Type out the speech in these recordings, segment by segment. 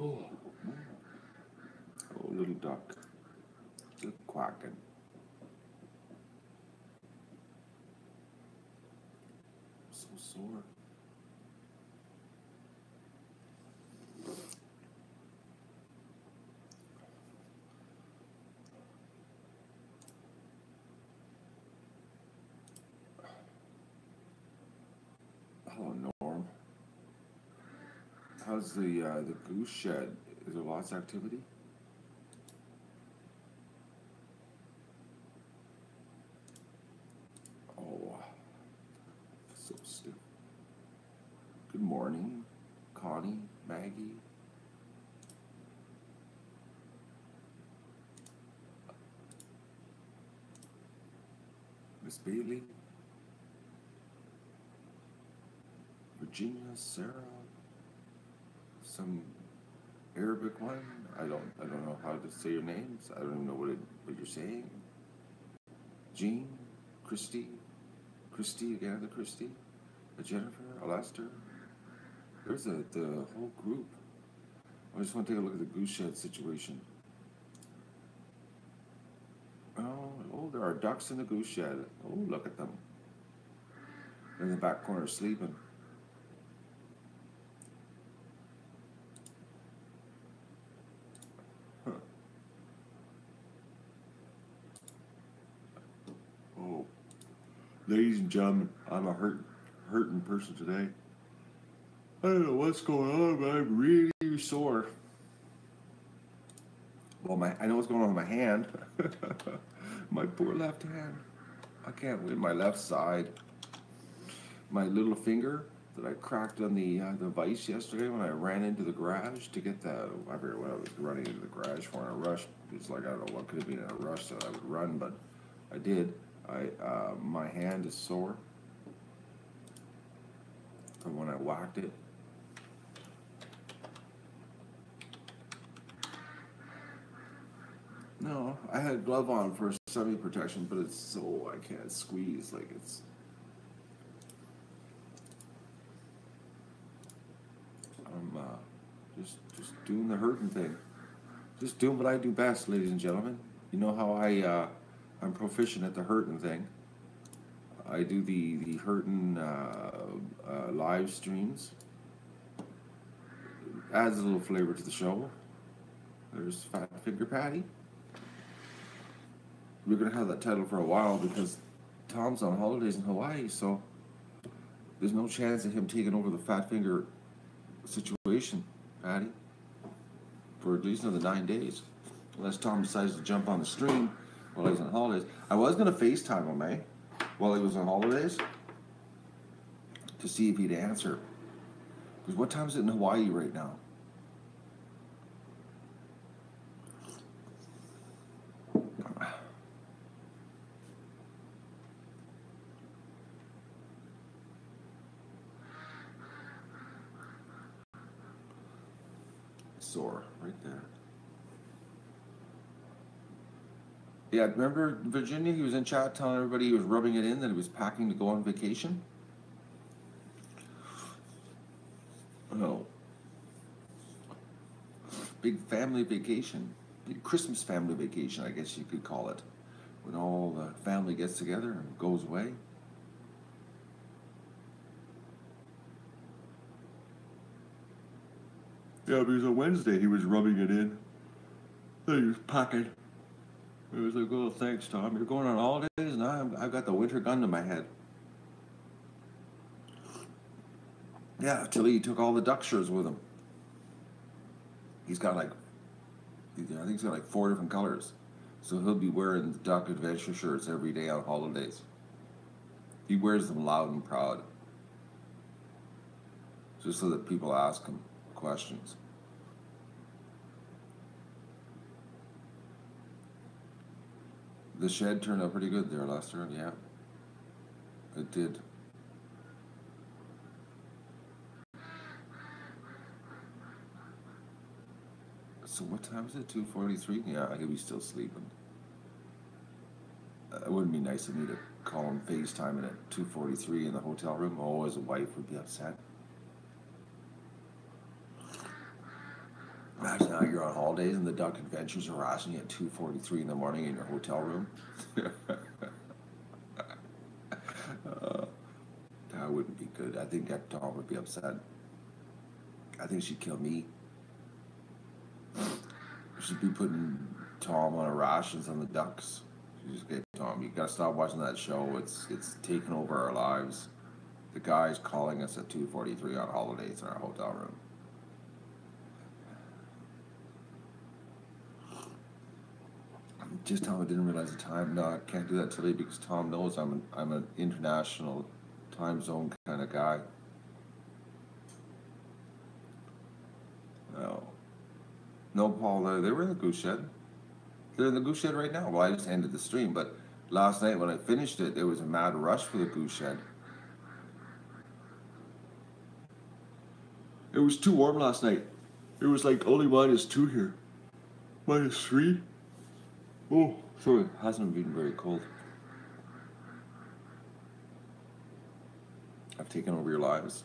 Oh, oh, little duck. Still quacking. So sore. Hello, Norm. How's the goose shed? Is there lots of activity? Oh, so stiff. Good morning, Connie, Maggie, Miss Bailey, Virginia, Sarah, some Arabic one. I don't know how to say your names. I don't even know what you're saying. Jean, Christy, again the Christy, a Jennifer, a Lester. There's the whole group. I just want to take a look at the goose shed situation. Oh, there are ducks in the goose shed. Oh, look at them. They're in the back corner sleeping. Huh. Oh, ladies and gentlemen, I'm a hurting person today. I don't know what's going on, but I'm really sore. Well, I know what's going on with my hand. My poor left hand. I can't win my left side. My little finger that I cracked on the vise yesterday when I ran into the garage to get I forget what I was running into the garage for in a rush. It's like, I don't know what could have been in a rush that I would run, but I did. My hand is sore from when I whacked it. No, I had a glove on for semi-protection, but it's so I can't squeeze. Like I'm just doing the hurting thing. Just doing what I do best, ladies and gentlemen. You know how I'm proficient at the hurting thing. I do the hurting live streams. Adds a little flavor to the show. There's Fat Finger Patty. We're gonna have that title for a while because Tom's on holidays in Hawaii, so there's no chance of him taking over the Fat Finger situation, Patty, for at least another 9 days, unless Tom decides to jump on the stream while he's on holidays. I was gonna FaceTime him, while he was on holidays, to see if he'd answer. Because what time is it in Hawaii right now? Sore right there. Yeah, remember Virginia? He was in chat telling everybody he was rubbing it in that he was packing to go on vacation. Oh, big family vacation, big Christmas family vacation, I guess you could call it, when all the family gets together and goes away. Yeah, because on Wednesday he was rubbing it in. Then he was packing. It was like, oh, thanks, Tom. You're going on holidays, and I've got the winter gun to my head. Yeah, till he took all the duck shirts with him. He's got I think he's got like 4 different colors. So he'll be wearing the duck adventure shirts every day on holidays. He wears them loud and proud. Just so that people ask him questions. The shed turned out pretty good there, Lester. Yeah, it did. So what time is it? 2:43? Yeah, I could be still sleeping. It wouldn't be nice of me to call him FaceTiming at 2:43 in the hotel room. Oh, his wife would be upset. Imagine now you're on holidays and the duck adventures are harassing you at 2:43 in the morning in your hotel room. That wouldn't be good. I think that Tom would be upset. I think she'd kill me. She'd be putting Tom on rations on the ducks. She'd just get Tom. You gotta stop watching that show. It's taking over our lives. The guy's calling us at 2:43 on holidays in our hotel room. Just Tom, I didn't realize the time. No, I can't do that today because Tom knows I'm an international time zone kind of guy. No, no, Paul. They were in the goose shed. They're in the goose shed right now. Well, I just ended the stream, but last night when I finished it, there was a mad rush for the goose shed. It was too warm last night. It was like only -2 here. -3. Oh, sorry, it hasn't been very cold. I've taken over your lives.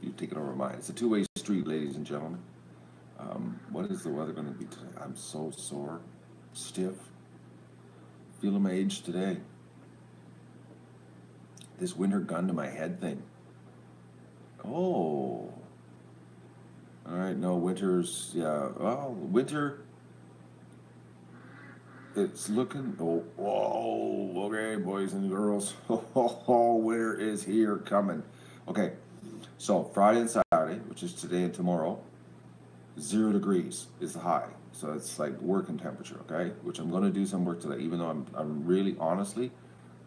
You've taken over mine. It's a two-way street, ladies and gentlemen. What is the weather going to be today? I'm so sore, stiff, feeling my age today. This winter gun to my head thing. Oh. All right, no, winter's, yeah, well, winter, it's looking, oh, whoa, okay, boys and girls, oh, winter is here, coming. Okay, so Friday and Saturday, which is today and tomorrow, 0 degrees is the high. So it's like working temperature, okay? Which I'm going to do some work today, even though I'm really, honestly,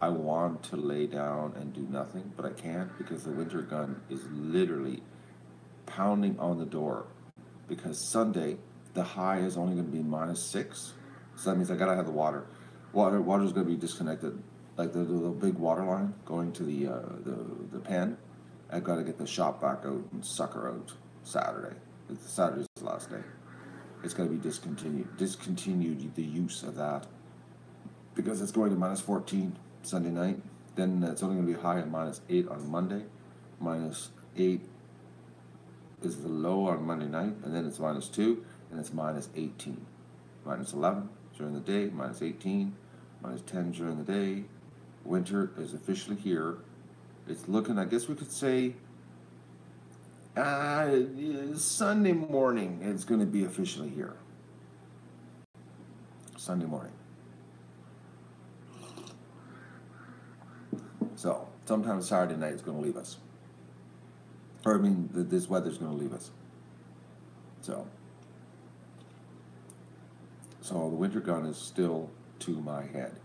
I want to lay down and do nothing, but I can't because the winter gun is literally pounding on the door. Because Sunday, the high is only going to be -6. So that means I got to have the water. Water's going to be disconnected. Like the big water line going to the pen. I've got to get the shop back out and suck her out Saturday. Saturday's the last day. It's going to be discontinued the use of that because it's going to -14 Sunday night. Then it's only going to be high at -8 on Monday. -8 is the low on Monday night, and then it's -2, and it's -18. -11 during the day, -18, -10 during the day. Winter is officially here. It's looking, I guess we could say, Sunday morning it's going to be officially here. Sunday morning. So, sometime Saturday night it's going to leave us. Or, I mean, this weather's going to leave us. So the winter gun is still to my head.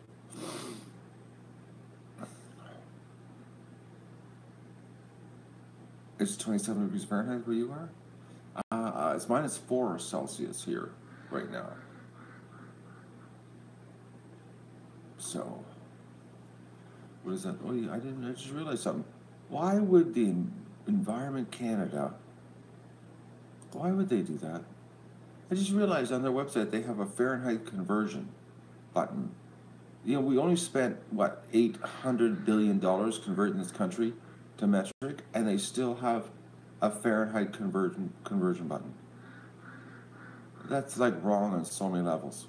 It's 27 degrees Fahrenheit where you are? It's -4 Celsius here right now. So, what is that? Oh, yeah, I just realized something. Why would the Environment Canada, why would they do that? I just realized on their website they have a Fahrenheit conversion button. You know, we only spent, what, $800 billion converting this country to metric, and they still have a Fahrenheit conversion button. That's like wrong on so many levels.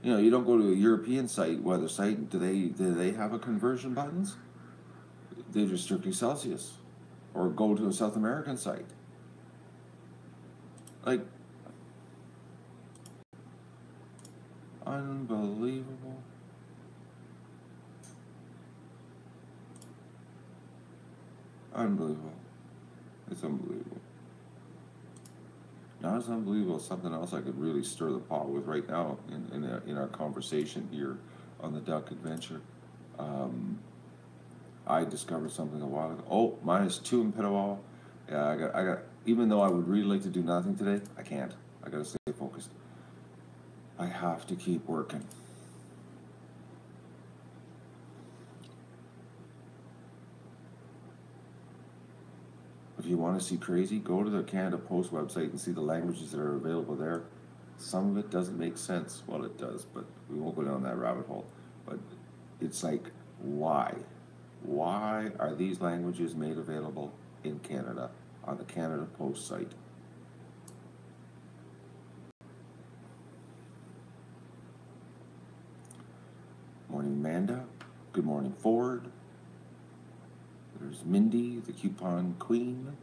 You know, you don't go to a European site, weather site, do they have a conversion buttons? They're just strictly Celsius. Or go to a South American site. Like, unbelievable. Unbelievable. It's unbelievable. Not as unbelievable as something else I could really stir the pot with right now in our conversation here on the Duck Adventure. I discovered something a while ago. Oh, -2 in Petawawa. Yeah, I got. Even though I would really like to do nothing today, I can't. I gotta stay focused. I have to keep working. If you want to see crazy, go to the Canada Post website and see the languages that are available there. Some of it doesn't make sense. Well, it does, but we won't go down that rabbit hole. But it's like, why? Why are these languages made available in Canada on the Canada Post site? Amanda. Good morning, Ford. There's Mindy, the coupon queen.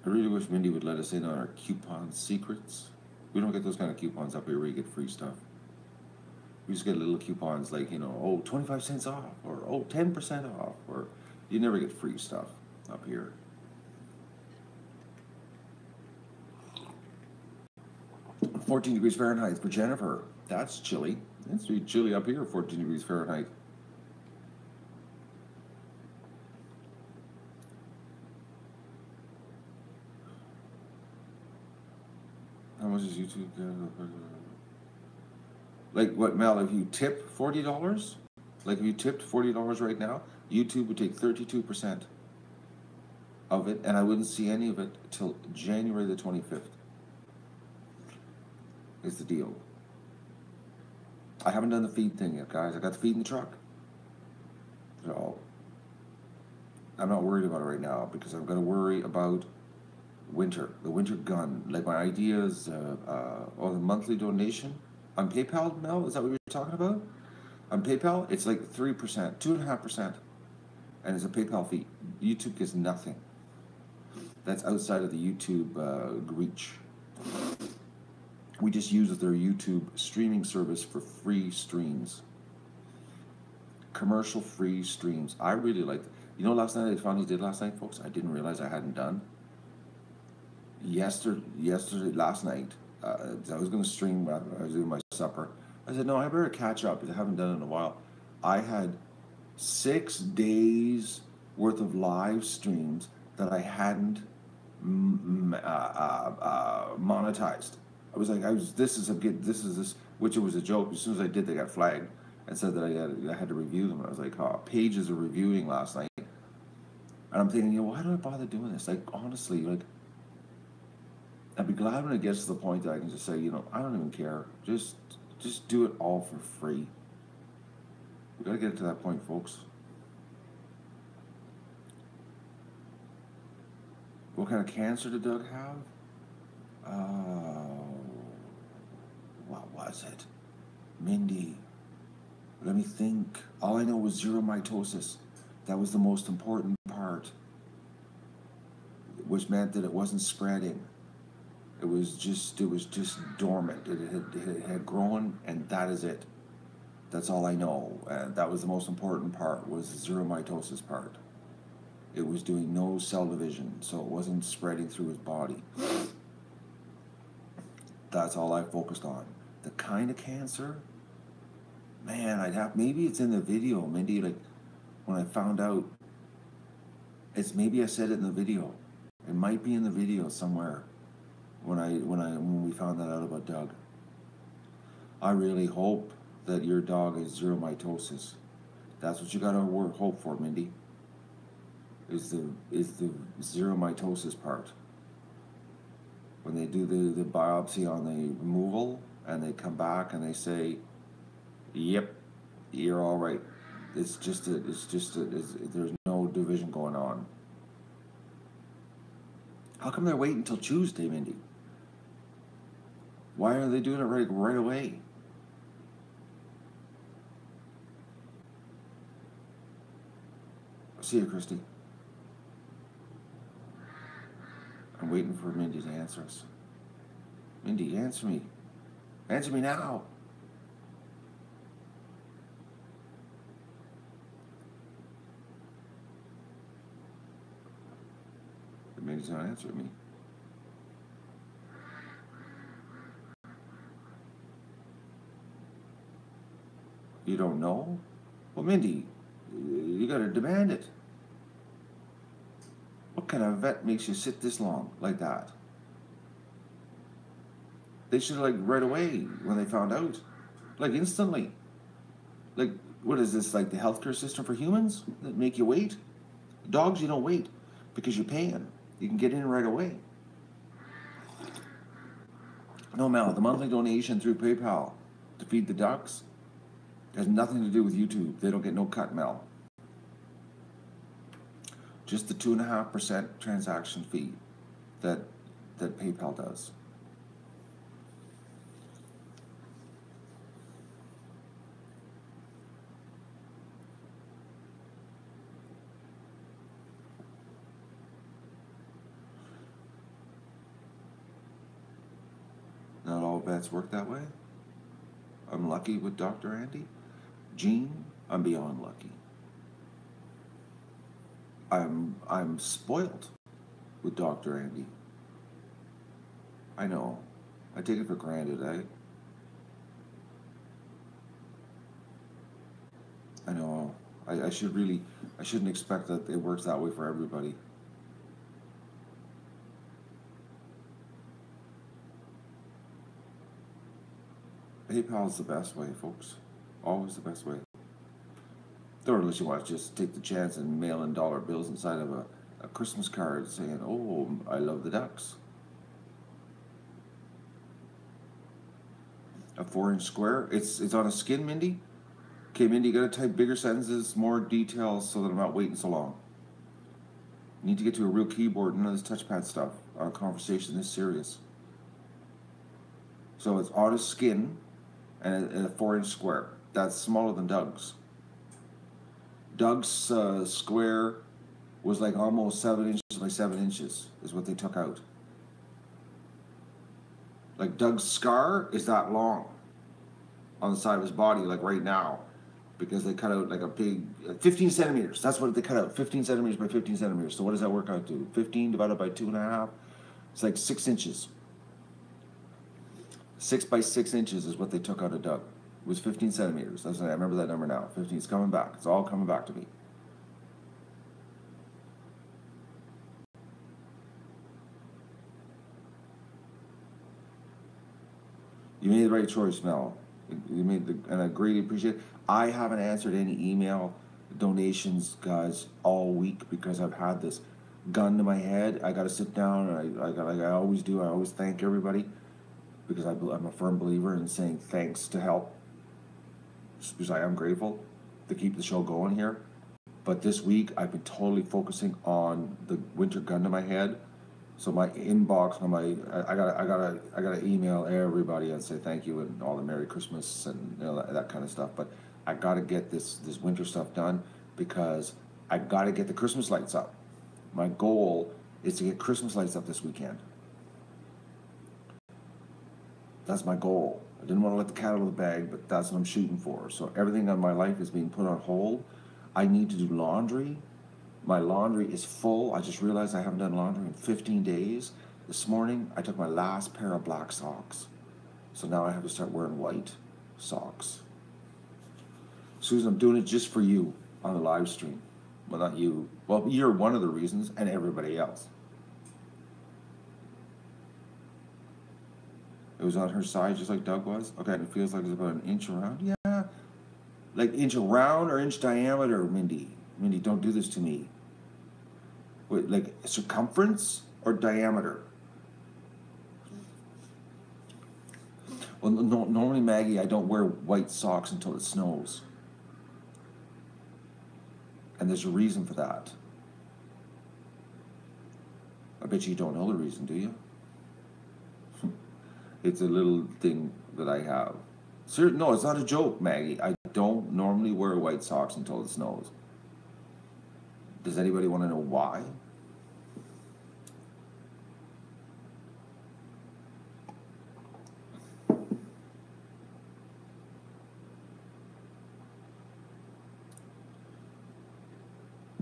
I really wish Mindy would let us in on our coupon secrets. We don't get those kind of coupons up here where you get free stuff. We just get little coupons like, 25 cents off, or 10% off, or you never get free stuff up here. – 14 degrees Fahrenheit for Jennifer. That's chilly. It's pretty chilly up here, 14 degrees Fahrenheit. How much is YouTube? Like what, Mel, if you tip $40, like if you tipped $40 right now, YouTube would take 32% of it, and I wouldn't see any of it till January the 25th. Is the deal. I haven't done the feed thing yet, guys. I got the feed in the truck. So I'm not worried about it right now because I'm going to worry about winter, the winter gun. Like my idea is the monthly donation on PayPal, Mel, is that what you're talking about? On PayPal, it's like 3%, 2.5%, and it's a PayPal fee. YouTube gets nothing. That's outside of the YouTube reach. We just use their YouTube streaming service for free streams. Commercial-free streams. I really like it. You know, last night I finally did last night, folks. I didn't realize I hadn't done. Last night, I was going to stream when I was doing my supper. I said, no, I better catch up because I haven't done it in a while. I had 6 days worth of live streams that I hadn't monetized. Which it was a joke. As soon as I did, they got flagged and said that I had to review them. And I was like, pages of reviewing last night. And I'm thinking, why do I bother doing this? Like, honestly, like, I'd be glad when it gets to the point that I can just say, I don't even care. Just do it all for free. We gotta get to that point, folks. What kind of cancer did Doug have? What was it? Mindy. Let me think. All I know was zero mitosis. That was the most important part, which meant that it wasn't spreading. It was just dormant. It had grown, and that is it. That's all I know. And that was the most important part, was the zero mitosis part. It was doing no cell division, so it wasn't spreading through his body. That's all I focused on. The kind of cancer, man, maybe it's in the video, Mindy, like when I found out, maybe I said it in the video. It might be in the video somewhere when we found that out about Doug. I really hope that your dog is zero mitosis. That's what you gotta hope for, Mindy. Is the zero mitosis part. When they do the biopsy on the removal and they come back and they say, yep, you're all right. There's no division going on. How come they're waiting until Tuesday, Mindy? Why are they doing it right away? See you, Christy. I'm waiting for Mindy to answer us. Mindy, answer me. Answer me now. Mindy's not answering me. You don't know? Well, Mindy, you gotta demand it. What kind of vet makes you sit this long like that? They should have, right away when they found out. Instantly. What is this, the healthcare system for humans that make you wait? Dogs, you don't wait because you're paying. You can get in right away. No, Mel, the monthly donation through PayPal to feed the ducks has nothing to do with YouTube. They don't get no cut, Mel. Just the 2.5% transaction fee that PayPal does. all vets work that way. I'm lucky with Dr. Andy. Jean, I'm beyond lucky. I'm spoiled with Dr. Andy. I know. I take it for granted, eh? I know. I shouldn't expect that it works that way for everybody. PayPal's the best way, folks. Always the best way. Or unless you want to just take the chance and mail in dollar bills inside of a Christmas card saying, "Oh, I love the Ducks." A 4-inch square. It's on a skin, Mindy. Okay, Mindy, you gotta type bigger sentences, more details, so that I'm not waiting so long. You need to get to a real keyboard, none of this touchpad stuff. Our conversation this serious. So it's on a skin and a 4-inch square. That's smaller than Doug's. Doug's square was like almost 7 inches by 7 inches is what they took out. Like Doug's scar is that long on the side of his body, like right now, because they cut out like a big 15 centimeters. That's what they cut out, 15 centimeters by 15 centimeters. So what does that work out to? 15 divided by 2.5. It's like 6 inches. 6 by 6 inches is what they took out of Doug. It was 15 centimeters. I remember that number now. 15. It's coming back. It's all coming back to me. You made the right choice, Mel. You made and I greatly appreciate it. I haven't answered any email donations, guys, all week because I've had this gun to my head. I got to sit down, and I always do. I always thank everybody because I'm a firm believer in saying thanks to help. Because I am grateful to keep the show going here. But this week I've been totally focusing on the winter gun to my head. So my inbox, I gotta email everybody and say thank you and all the Merry Christmas and that kind of stuff. But I gotta get this winter stuff done because I gotta get the Christmas lights up. My goal is to get Christmas lights up this weekend. That's my goal. I didn't want to let the cat out of the bag, but that's what I'm shooting for. So everything in my life is being put on hold. I need to do laundry. My laundry is full. I just realized I haven't done laundry in 15 days. This morning, I took my last pair of black socks. So now I have to start wearing white socks. Susan, I'm doing it just for you on the live stream. Well, not you. Well, you're one of the reasons, and everybody else. It was on her side just like Doug was? Okay, and it feels like it's about an inch around? Yeah. Like inch around or inch diameter, Mindy? Mindy, don't do this to me. Wait, like circumference or diameter? Well, normally, Maggie, I don't wear white socks until it snows. And there's a reason for that. I bet you don't know the reason, do you? It's a little thing that I have. No, it's not a joke, Maggie. I don't normally wear white socks until it snows. Does anybody want to know why?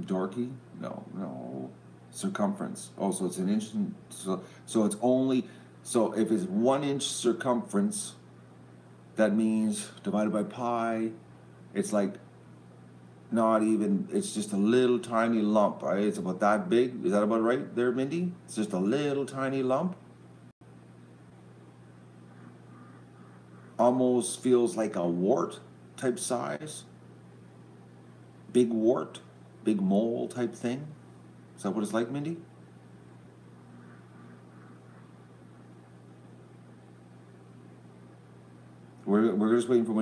Dorky? No. Circumference. Oh, so it's an inch. So it's only. So if it's 1 inch circumference, that means divided by pi, it's like not even, it's just a little tiny lump, right? It's about that big. Is that about right there, Mindy? It's just a little tiny lump. Almost feels like a wart type size. Big wart, big mole type thing. Is that what it's like, Mindy? We're just waiting for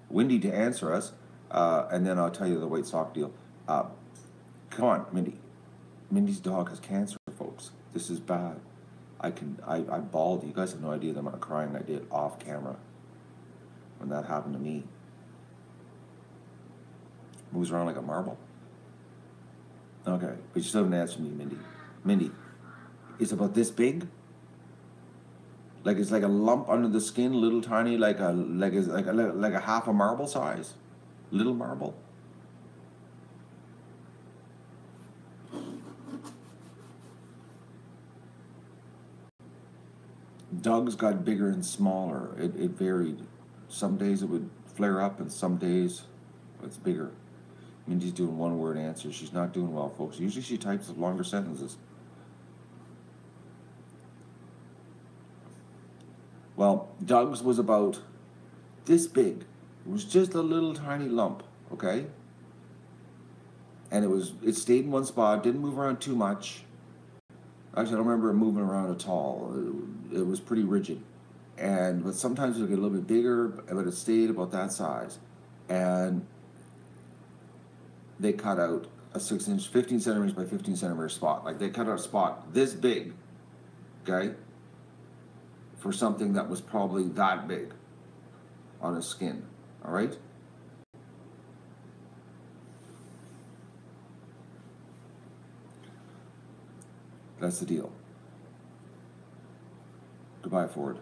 Wendy to answer us, and then I'll tell you the white sock deal. Come on, Mindy. Mindy's dog has cancer, folks. This is bad. I bawled. You guys have no idea the amount of crying I did off camera when that happened to me. Moves around like a marble. Okay, but you still haven't answered me, Mindy. Mindy, it's about this big? Like it's like a lump under the skin, little tiny, like a half a marble size, little marble. Doug's got bigger and smaller. It varied. Some days it would flare up, and some days it's bigger. Mindy's doing one word answers. She's not doing well, folks. Usually she types longer sentences. Well, Doug's was about this big. It was just a little tiny lump, okay? And it stayed in one spot, didn't move around too much. Actually, I don't remember it moving around at all. It was pretty rigid. But sometimes it would get a little bit bigger, but it stayed about that size. And they cut out a 6-inch, 15 centimeters by 15 centimeter spot. Like they cut out a spot this big, okay, for something that was probably that big on his skin, all right? That's the deal. Goodbye, Ford.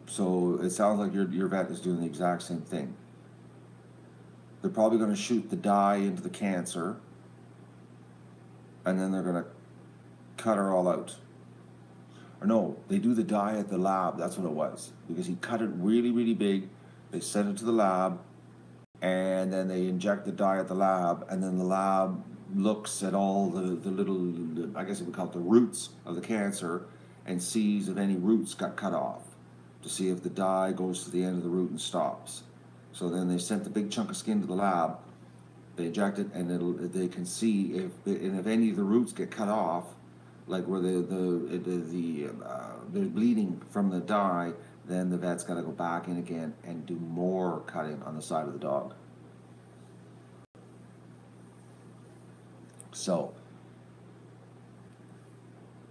So it sounds like your vet is doing the exact same thing. They're probably going to shoot the dye into the cancer, and then they're going to cut her all out. Or no, they do the dye at the lab. That's what it was. Because he cut it really, really big. They send it to the lab, and then they inject the dye at the lab, and then the lab looks at all the little, I guess we call it the roots of the cancer, and sees if any roots got cut off, to see if the dye goes to the end of the root and stops. So then they sent the big chunk of skin to the lab, they inject it, and they can see if any of the roots get cut off, like where there's bleeding from the dye, then the vet's got to go back in again and do more cutting on the side of the dog. So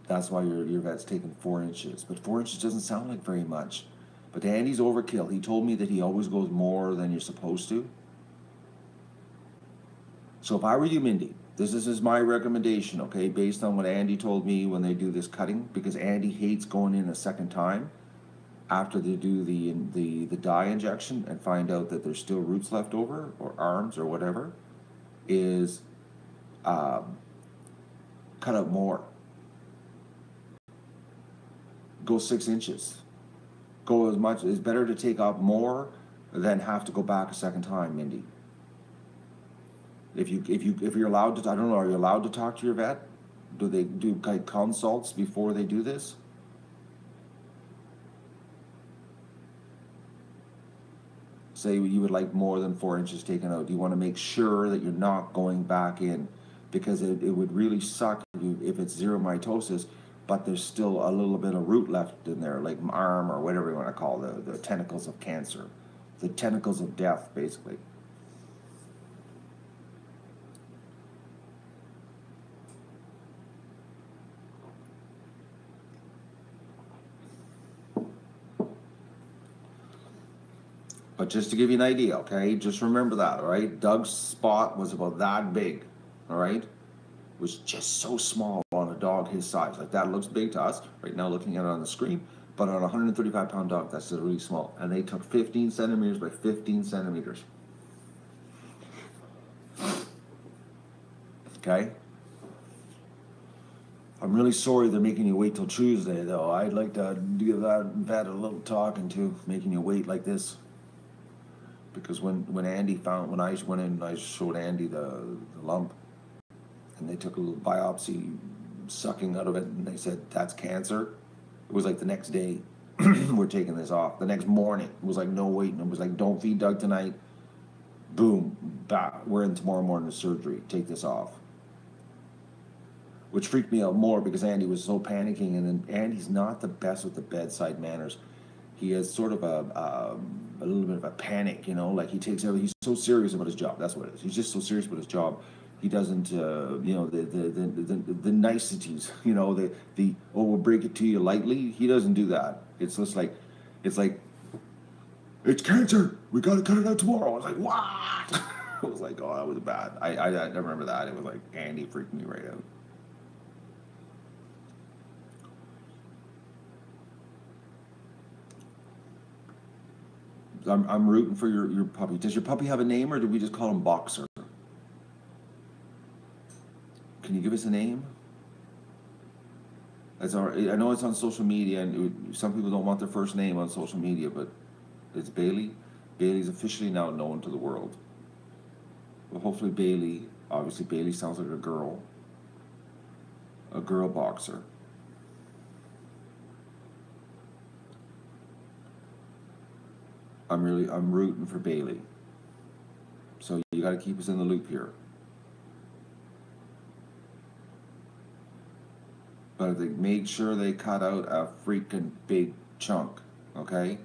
that's why your vet's taking 4 inches. But 4 inches doesn't sound like very much. But Andy's overkill. He told me that he always goes more than you're supposed to. So if I were you, Mindy, this is my recommendation, okay, based on what Andy told me when they do this cutting, because Andy hates going in a second time after they do the dye injection and find out that there's still roots left over, or arms or whatever, is cut out more. Go 6 inches. Go as much. It's better to take off more than have to go back a second time, Mindy. If you're allowed to, I don't know, are you allowed to talk to your vet? Do they do consults before they do this? Say you would like more than 4 inches taken out. You want to make sure that you're not going back in, because it would really suck if it's zero mitosis, but there's still a little bit of root left in there, like arm or whatever you want to call the tentacles of cancer, the tentacles of death, basically. But just to give you an idea, okay, just remember that, all right? Doug's spot was about that big, all right? It was just so small on a dog his size. Like, that looks big to us right now looking at it on the screen, but on a 135-pound dog, that's still really small. And they took 15 centimeters by 15 centimeters. Okay? I'm really sorry they're making you wait till Tuesday, though. I'd like to give that vet a little talking to, making you wait like this. Because when I went in, I showed Andy the lump, and they took a little biopsy sucking out of it, and they said, that's cancer. It was like the next day, we're taking this off. The next morning, it was like, no waiting. It was like, don't feed Doug tonight. Boom, we're in tomorrow morning to surgery. Take this off. Which freaked me out more because Andy was so panicking, and then Andy's not the best with the bedside manners. He has sort of a little bit of a panic, you know, like he takes everything. He's so serious about his job. That's what it is. He's just so serious about his job. He doesn't, you know, the niceties, you know, we'll break it to you lightly. He doesn't do that. It's just like, it's cancer. We got to cut it out tomorrow. I was like, what? I was like, oh, that was bad. I remember that. It was like, Andy freaked me right out. I'm rooting for your puppy. Does your puppy have a name, or do we just call him Boxer? Can you give us a name? That's all right. I know it's on social media, and some people don't want their first name on social media, but it's Bailey. Bailey's officially now known to the world. Well, hopefully Bailey, obviously Bailey sounds like a girl boxer. I'm rooting for Bailey. So you got to keep us in the loop here. But they make sure they cut out a freaking big chunk, okay?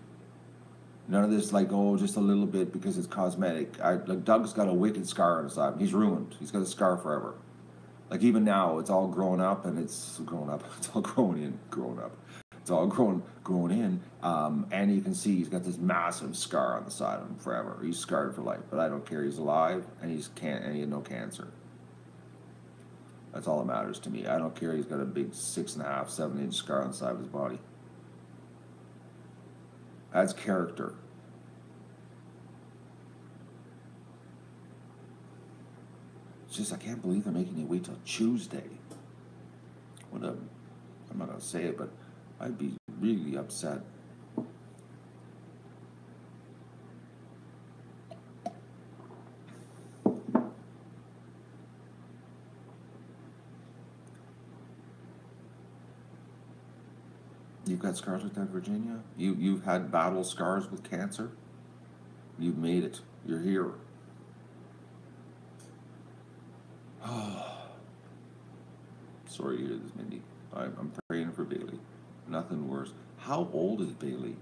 None of this like, oh, just a little bit because it's cosmetic. Like Doug's got a wicked scar on his side. He's ruined. He's got a scar forever. Like even now, it's all grown up and it's grown up. It's all grown up. It's all grown in. And you can see he's got this massive scar on the side of him forever. He's scarred for life. But I don't care. He's alive and and he had no cancer. That's all that matters to me. I don't care. He's got a big 6.5, 7-inch scar on the side of his body. That's character. It's just I can't believe they're making you wait till Tuesday. I'm not gonna say it, but I'd be really upset. You've got scars like that, Virginia? You've had battle scars with cancer? You've made it. You're here. Sorry to hear this, Mindy. I'm praying for Bailey. Nothing worse. How old is Bailey?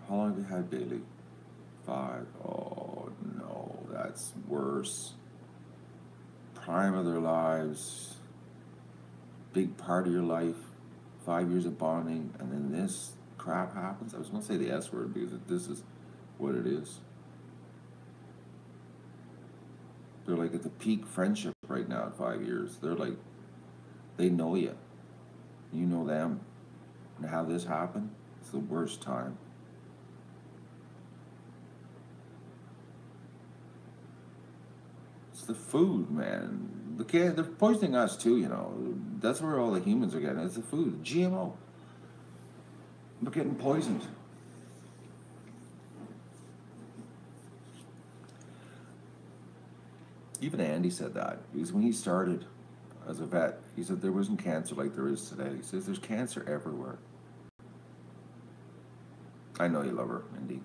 How long have you had Bailey? 5. Oh no, that's worse. Prime of their lives. Big part of your life. 5 years of bonding, and then this crap happens. I was going to say the S word because this is what it is. They're like at the peak friendship right now at 5 years. They're like, they know you. You know them. And to have this happen, it's the worst time. It's the food, man. They're poisoning us too, you know. That's where all the humans are getting. It's the food. GMO. We're getting poisoned. Even Andy said that. Because when he started as a vet, he said there wasn't cancer like there is today. He says there's cancer everywhere. I know you love her, Andy.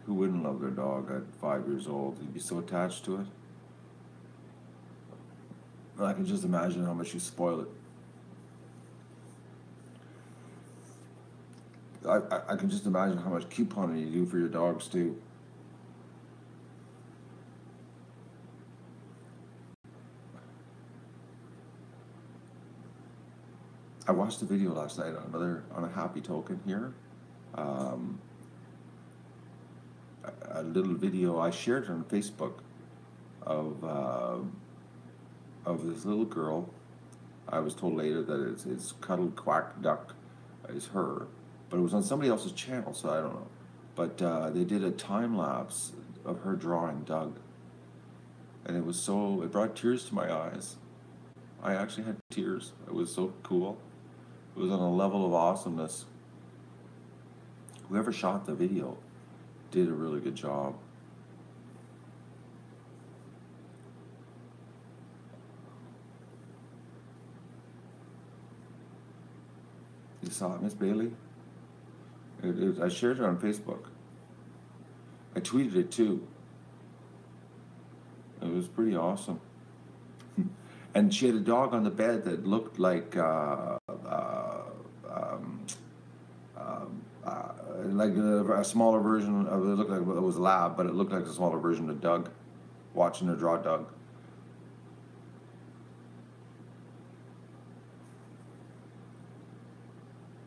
Who wouldn't love their dog at 5 years old? You'd be so attached to it. I can just imagine how much you spoil it. I can just imagine how much couponing you do for your dogs too. I watched the video last night on a happy token here. A little video I shared on Facebook of this little girl. I was told later that it's Cuddle Quack Duck is her, but it was on somebody else's channel, so I don't know. But they did a time lapse of her drawing Doug, and it brought tears to my eyes. I actually had tears. It was so cool. It was on a level of awesomeness. Whoever shot the video did a really good job. You saw it, Miss Bailey? I shared it on Facebook. I tweeted it too. It was pretty awesome. And she had a dog on the bed that looked like a smaller version of it. Looked like it was a lab, but it looked like a smaller version of Doug. Watching her draw Doug.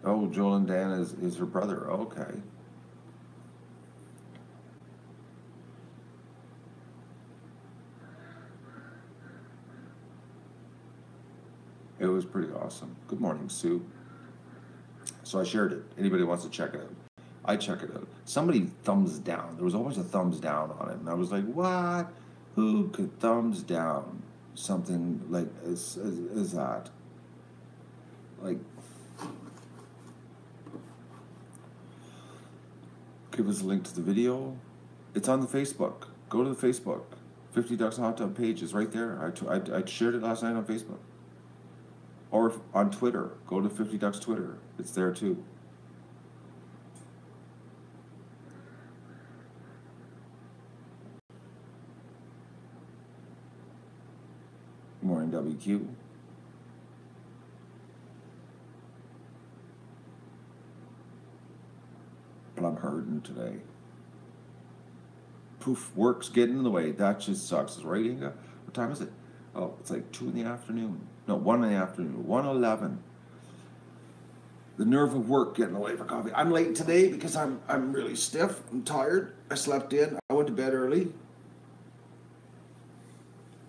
Oh, Joel and Dan is her brother. Okay. It was pretty awesome. Good morning, Sue. So I shared it. Anybody wants to check it out? I check it out. Somebody thumbs down. There was a whole bunch of thumbs down on it, and I was like, "What? Who could thumbs down something like as that?" Like, give us a link to the video. It's on the Facebook. Go to the Facebook. 50 Ducks Hot Tub page is right there. I shared it last night on Facebook. Or on Twitter. Go to 50 Ducks Twitter. It's there too. Good morning, WQ. But I'm hurting today. Poof, work's getting in the way. That just sucks, right, Inga? What time is it? Oh, it's like 2 in the afternoon. No, 1 in the afternoon. 1:11. The nerve of work getting away for coffee. I'm late today because I'm really stiff. I'm tired. I slept in. I went to bed early.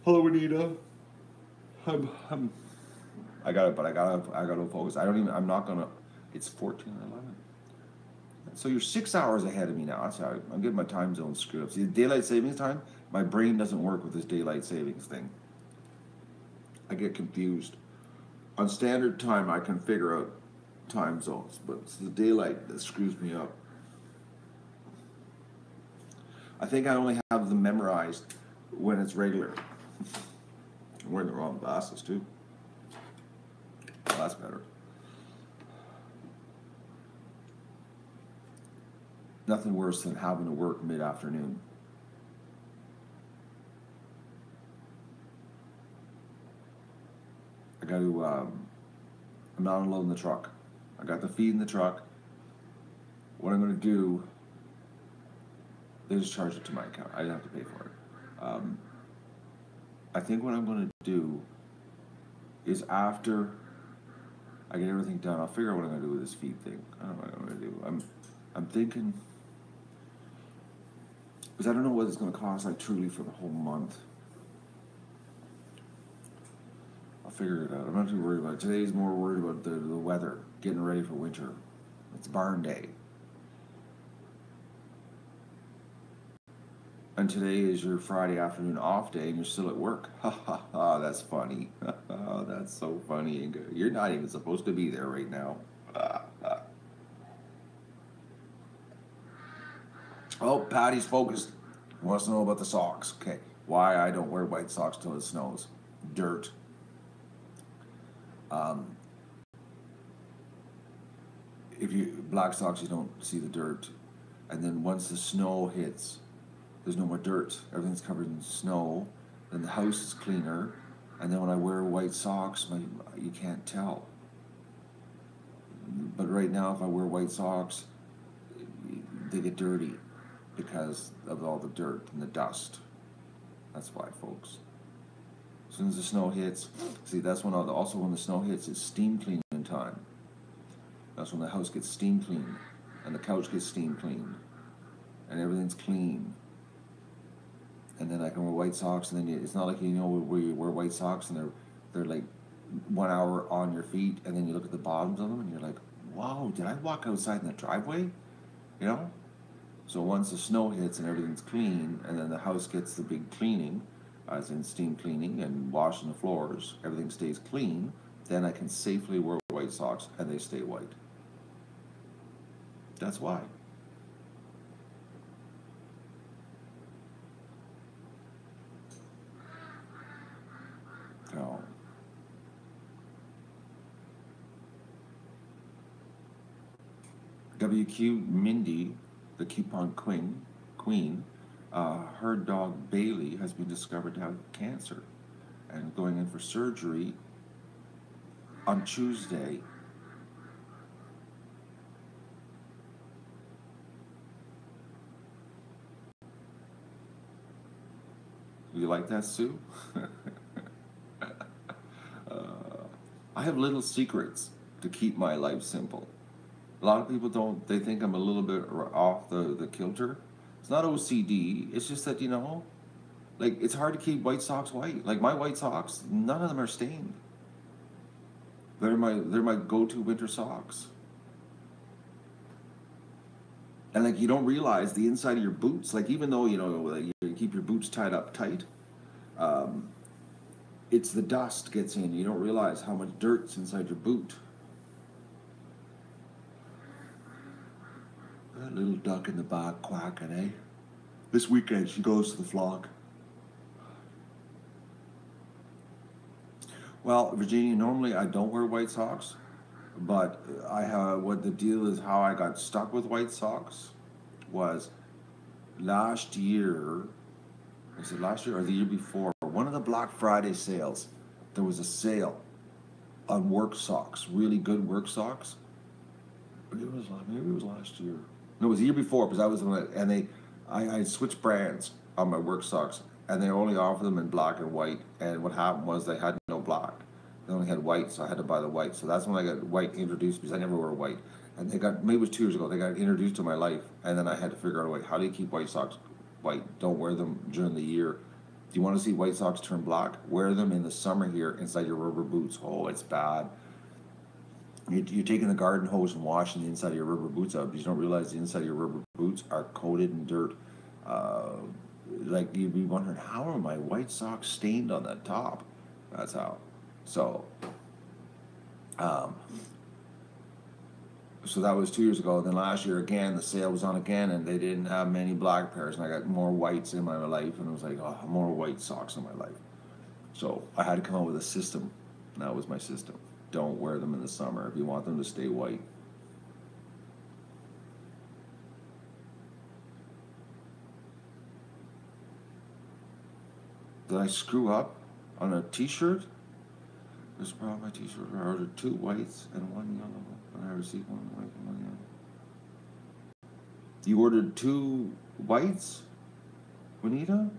Hello, Anita. I gotta focus. I'm not gonna. It's 14:11. So you're 6 hours ahead of me now. That's how I'm getting my time zone screwed up. See, the daylight savings time, my brain doesn't work with this daylight savings thing. I get confused. On standard time, I can figure out time zones, but it's the daylight that screws me up. I think I only have them memorized when it's regular. I'm wearing the wrong glasses too. Well, that's better. Nothing worse than having to work mid-afternoon. I got to, I'm not unloading the truck. I got the feed in the truck. What I'm going to do, they just charge it to my account. I didn't have to pay for it. I think what I'm going to do is after I get everything done, I'll figure out what I'm going to do with this feed thing. I don't know what I'm going to do. I'm thinking, because I don't know what it's going to cost like truly for the whole month. I'll figure it out. I'm not too worried about it. Today's more worried about the weather, getting ready for winter. It's barn day. And today is your Friday afternoon off day and you're still at work. Ha ha ha, that's funny. That's so funny. You're not even supposed to be there right now. Oh, Patty's focused. Wants to know about the socks. Okay, why I don't wear white socks till it snows. Dirt. If you black socks, you don't see the dirt. And then once the snow hits, there's no more dirt. Everything's covered in snow. Then the house is cleaner. And then when I wear white socks, you can't tell. But right now, if I wear white socks, they get dirty because of all the dirt and the dust. That's why, folks. As soon as the snow hits, see, that's when also when the snow hits, it's steam cleaning time. That's when the house gets steam cleaned and the couch gets steam cleaned and everything's clean. And then I can wear white socks, and then it's not like where you wear white socks and they're like 1 hour on your feet, and then you look at the bottoms of them and you're like, wow, did I walk outside in the driveway? You know? So once the snow hits and everything's clean, and then the house gets the big cleaning, as in steam cleaning and washing the floors, everything stays clean, then I can safely wear white socks and they stay white. That's why. So, WQ Mindy, the coupon queen, her dog Bailey has been discovered to have cancer and going in for surgery on Tuesday. You like that, Sue? I have little secrets to keep my life simple. A lot of people don't, they think I'm a little bit off the kilter. It's not OCD, it's just that, like, it's hard to keep white socks white. Like, my white socks, none of them are stained. They're my go-to winter socks. And like you don't realize the inside of your boots, like even though like, you keep your boots tied up tight, um, it's the dust gets in. You don't realize how much dirt's inside your boot. That little duck in the back quacking, eh? This weekend she goes to the flock. Well, Virginia, normally I don't wear white socks, but I have what the deal is how I got stuck with white socks was last year. Was it last year or the year before? One of the Black Friday sales, there was a sale on work socks, really good work socks. Maybe it was last year. No, it was the year before because I was and I switched brands on my work socks, and they only offered them in black and white. And what happened was they had no black; they only had white, so I had to buy the white. So that's when I got white introduced because I never wear white. And they got maybe it was 2 years ago. They got introduced to my life, and then I had to figure out a way. How do you keep white socks white? Don't wear them during the year. Do you want to see white socks turn black? Wear them in the summer here inside your rubber boots. Oh, it's bad. You're taking the garden hose and washing the inside of your rubber boots out, but you don't realize the inside of your rubber boots are coated in dirt. Uh, like you'd be wondering, how are my white socks stained on that top? That's how. So, um, so that was 2 years ago. Then last year again, the sale was on again, and they didn't have many black pairs, and I got more whites in my life, and it was like, oh, more white socks in my life. So I had to come up with a system. And that was my system. Don't wear them in the summer if you want them to stay white. Did I screw up on a t-shirt? This is probably my t-shirt. I ordered 2 whites and 1 yellow, and I received 1 white and 1 yellow. You ordered 2 whites, Juanita?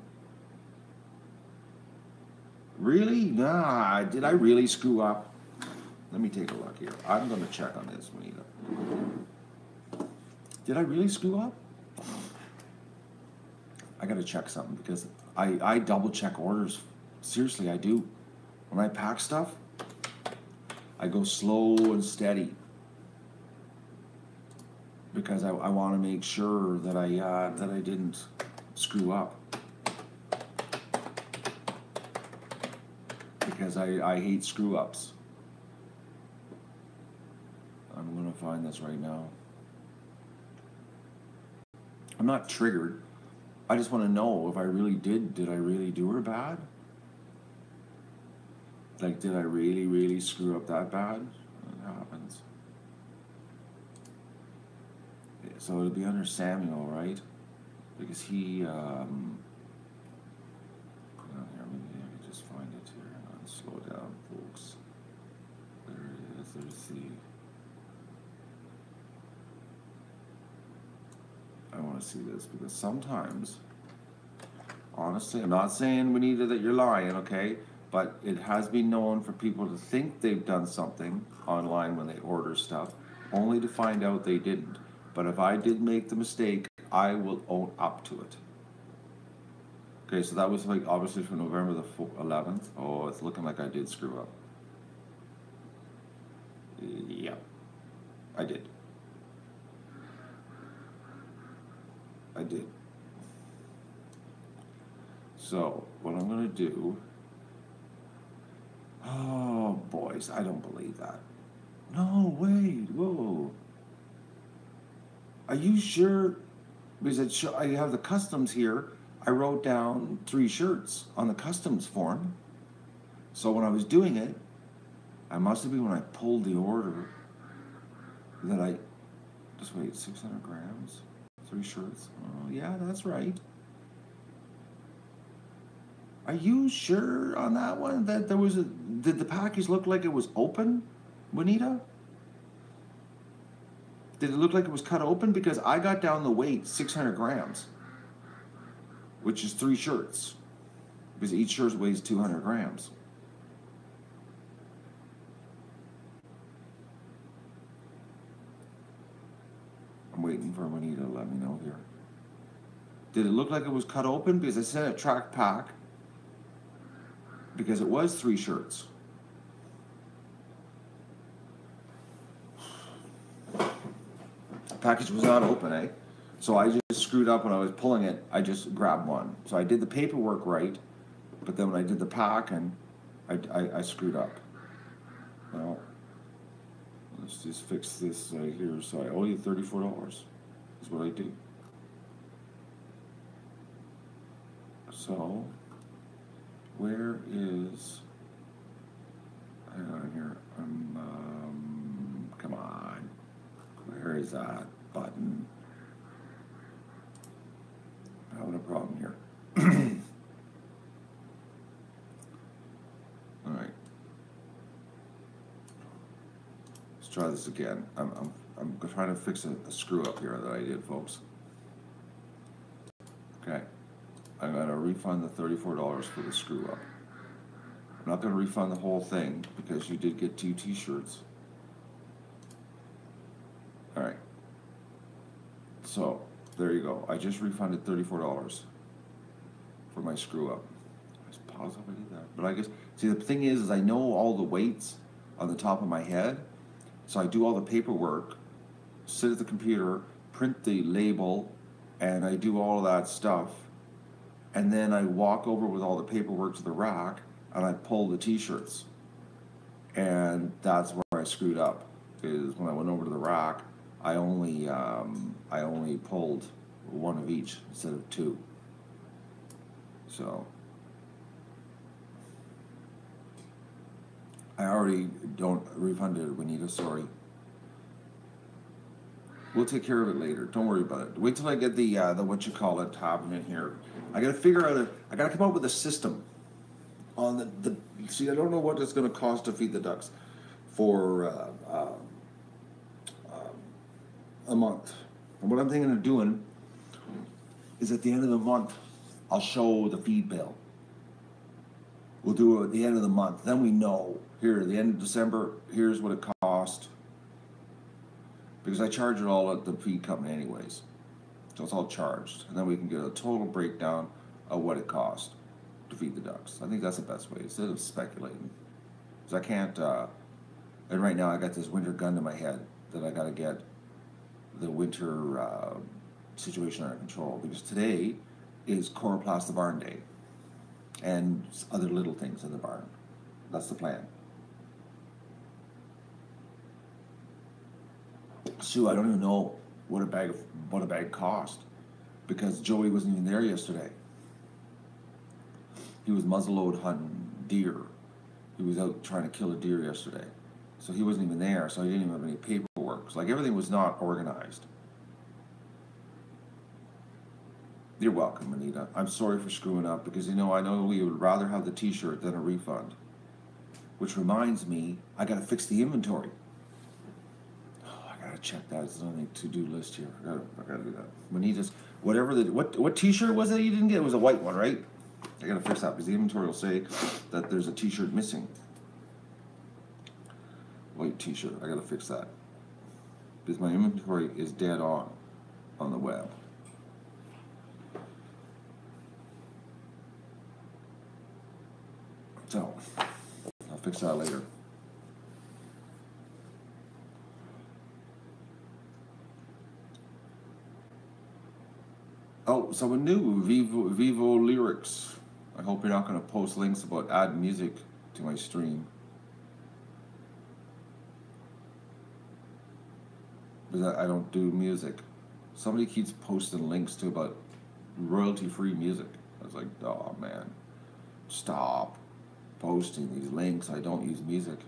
Really? Nah, did I really screw up? Let me take a look here. I'm going to check on this, Juanita. Did I really screw up? I got to check something because I double check orders. Seriously, I do. When I pack stuff, I go slow and steady because I want to make sure that I didn't screw up. Because I hate screw ups. I'm going to find this right now. I'm not triggered. I just want to know if I really did I really do her bad? Like, did I really, really screw up that bad? It happens. So it'll be under Samuel, right? Because he, hold on here, maybe I can just find it here. Hang on, slow down, folks. There it is, there's the... I want to see this because sometimes, honestly, I'm not saying, Juanita, that you're lying, okay? But it has been known for people to think they've done something online when they order stuff, only to find out they didn't. But if I did make the mistake, I will own up to it. Okay, so that was like obviously from November the 11th. Oh, it's looking like I did screw up. Yeah, I did. I did. So, what I'm going to do... Oh, boys, I don't believe that. No, wait, whoa. Are you sure? Because I have the customs here. I wrote down 3 shirts on the customs form. So when I was doing it, I must have been when I pulled the order that I... Just wait, 600 grams? 3 shirts? Oh, yeah, that's right. Are you sure on that one that there was a... Did the package look like it was open, Juanita? Did it look like it was cut open? Because I got down the weight 600 grams, which is 3 shirts. Because each shirt weighs 200 grams. I'm waiting for Juanita to let me know here. Did it look like it was cut open? Because I said a track pack. Because it was 3 shirts. package was not open, eh? So I just screwed up when I was pulling it. I just grabbed one. So I did the paperwork right, but then when I did the packing, I screwed up. Well, let's just fix this right here. So I owe you $34 is what I do. So, where is, hang on here, come on, where is that button? I'm having a problem here. All right, let's try this again. I'm trying to fix a screw up here that I did, folks. Okay, I'm going to refund the $34 for the screw up. I'm not going to refund the whole thing because you did get 2 t-shirts. All right. So, there you go. I just refunded $34 for my screw up. I was positive I did that. But I guess, see, the thing is I know all the weights on the top of my head. So I do all the paperwork, sit at the computer, print the label, and I do all of that stuff. And then I walk over with all the paperwork to the rack, and I pull the t-shirts. And that's where I screwed up, is when I went over to the rack, I only pulled 1 of each instead of 2. So I already don't refunded Juanita, sorry. We'll take care of it later. Don't worry about it. Wait till I get the what you call it tab in here. I gotta figure out I gotta come up with a system on the see, I don't know what it's gonna cost to feed the ducks for a month. And what I'm thinking of doing is at the end of the month, I'll show the feed bill. We'll do it at the end of the month. Then we know, here, at the end of December, here's what it cost. Because I charge it all at the feed company anyways. So it's all charged. And then we can get a total breakdown of what it cost to feed the ducks. I think that's the best way, instead of speculating. Because I can't, and right now I got this winter gun to my head that I gotta get the winter situation under control. Because today is Coroplast the Barn Day. And other little things in the barn. That's the plan. Sue, I don't even know what a bag cost, because Joey wasn't even there yesterday. He was muzzleload hunting deer. He was out trying to kill a deer yesterday, so he wasn't even there. So he didn't even have any paperwork. So like everything was not organized. You're welcome, Anita. I'm sorry for screwing up because I know we would rather have the t-shirt than a refund. Which reminds me, I gotta fix the inventory. Oh, I gotta check that. It's on the to-do list here. I gotta do that. Anita's, whatever what t-shirt was it you didn't get? It was a white one, right? I gotta fix that because the inventory will say that there's a t-shirt missing. White t-shirt. I gotta fix that. Because my inventory is dead on the web. So, I'll fix that later. Oh, someone new, Vivo Lyrics. I hope you're not going to post links about add music to my stream. Because I don't do music. Somebody keeps posting links to about royalty-free music. I was like, oh man, stop posting these links. I don't use music.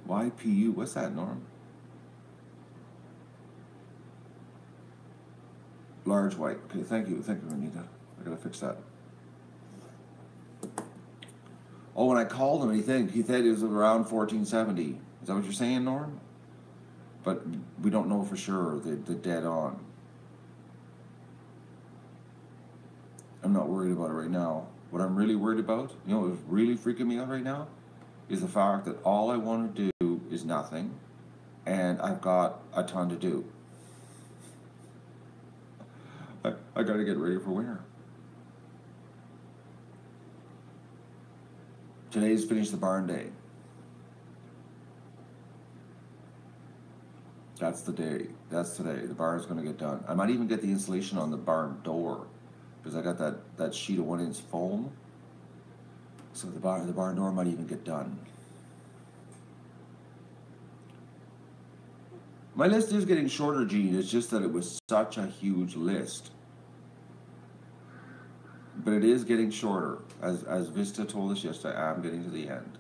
YPU, what's that, Norm? Large white. Okay, thank you, Anita. I gotta fix that. Oh, when I called him, he said it was around 1470. Is that what you're saying, Norm? But we don't know for sure. The dead on. I'm not worried about it right now. What I'm really worried about, what's really freaking me out right now, is the fact that all I want to do is nothing. and I've got a ton to do. I got to get ready for winter. Today's finish the barn day. That's the day. That's today. The barn's going to get done. I might even get the insulation on the barn door because I got that sheet of 1-inch foam. So the barn door might even get done. My list is getting shorter, Gene. It's just that it was such a huge list. But it is getting shorter. As Vista told us yesterday, I'm getting to the end.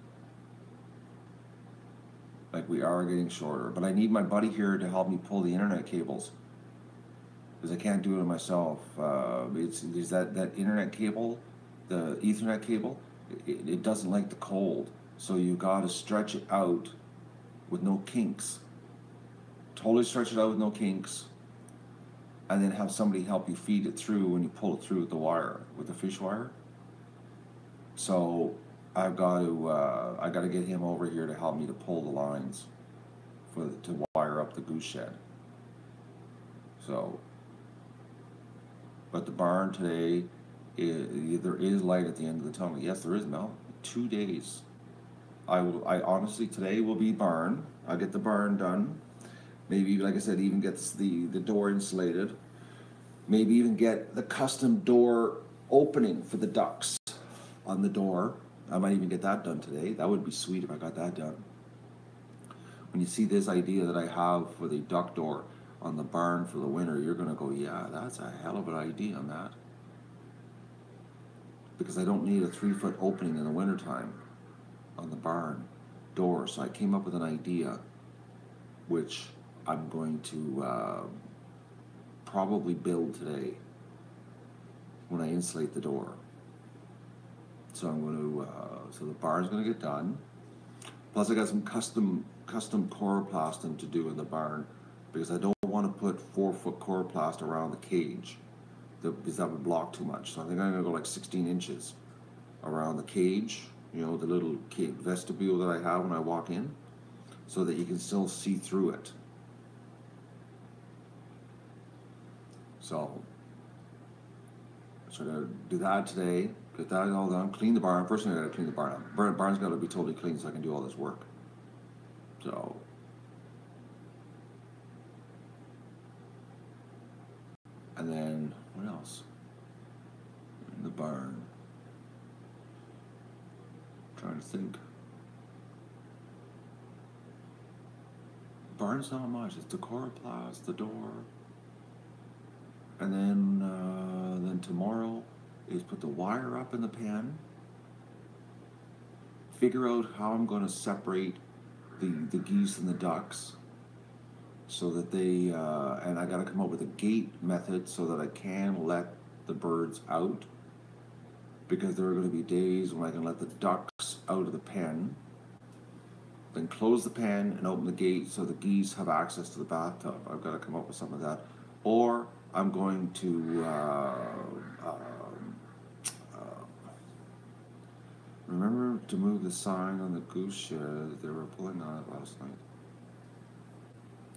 Like, we are getting shorter. But I need my buddy here to help me pull the internet cables. Because I can't do it myself. It's that internet cable, the Ethernet cable, it doesn't like the cold. So you got to stretch it out with no kinks. Totally stretch it out with no kinks. And then have somebody help you feed it through when you pull it through with the wire, with the fish wire. So I got to get him over here to help me to pull the lines to wire up the goose shed. So, but the barn today, there is light at the end of the tunnel. Yes, there is, Mel. 2 days. I honestly, today will be barn. I'll get the barn done. Maybe, like I said, even gets the door insulated. Maybe even get the custom door opening for the ducks on the door. I might even get that done today. That would be sweet if I got that done. When you see this idea that I have for the duck door on the barn for the winter, you're going to go, yeah, that's a hell of an idea on that. Because I don't need a 3-foot opening in the wintertime on the barn door. So I came up with an idea which I'm going to probably build today when I insulate the door. So I'm going to, so the barn's going to get done. Plus I got some custom chloroplast to do in the barn because I don't want to put 4-foot chloroplast around the cage because that would block too much. So I think I'm going to go like 16 inches around the cage, the little vestibule that I have when I walk in, so that you can still see through it. So I gotta do that today, get that all done, clean the barn. First thing I gotta clean the barn up. Barn's gotta be totally clean so I can do all this work. So, and then what else? In the barn. I'm trying to think. Barn's not much. It's the chloroplast, the door. And then tomorrow is put the wire up in the pen, figure out how I'm going to separate the geese and the ducks so that they, and I got to come up with a gate method so that I can let the birds out, because there are going to be days when I can let the ducks out of the pen, then close the pen and open the gate so the geese have access to the bathtub. I've got to come up with something like that. Or I'm going to remember to move the sign on the goose shed. They were pulling on it last night.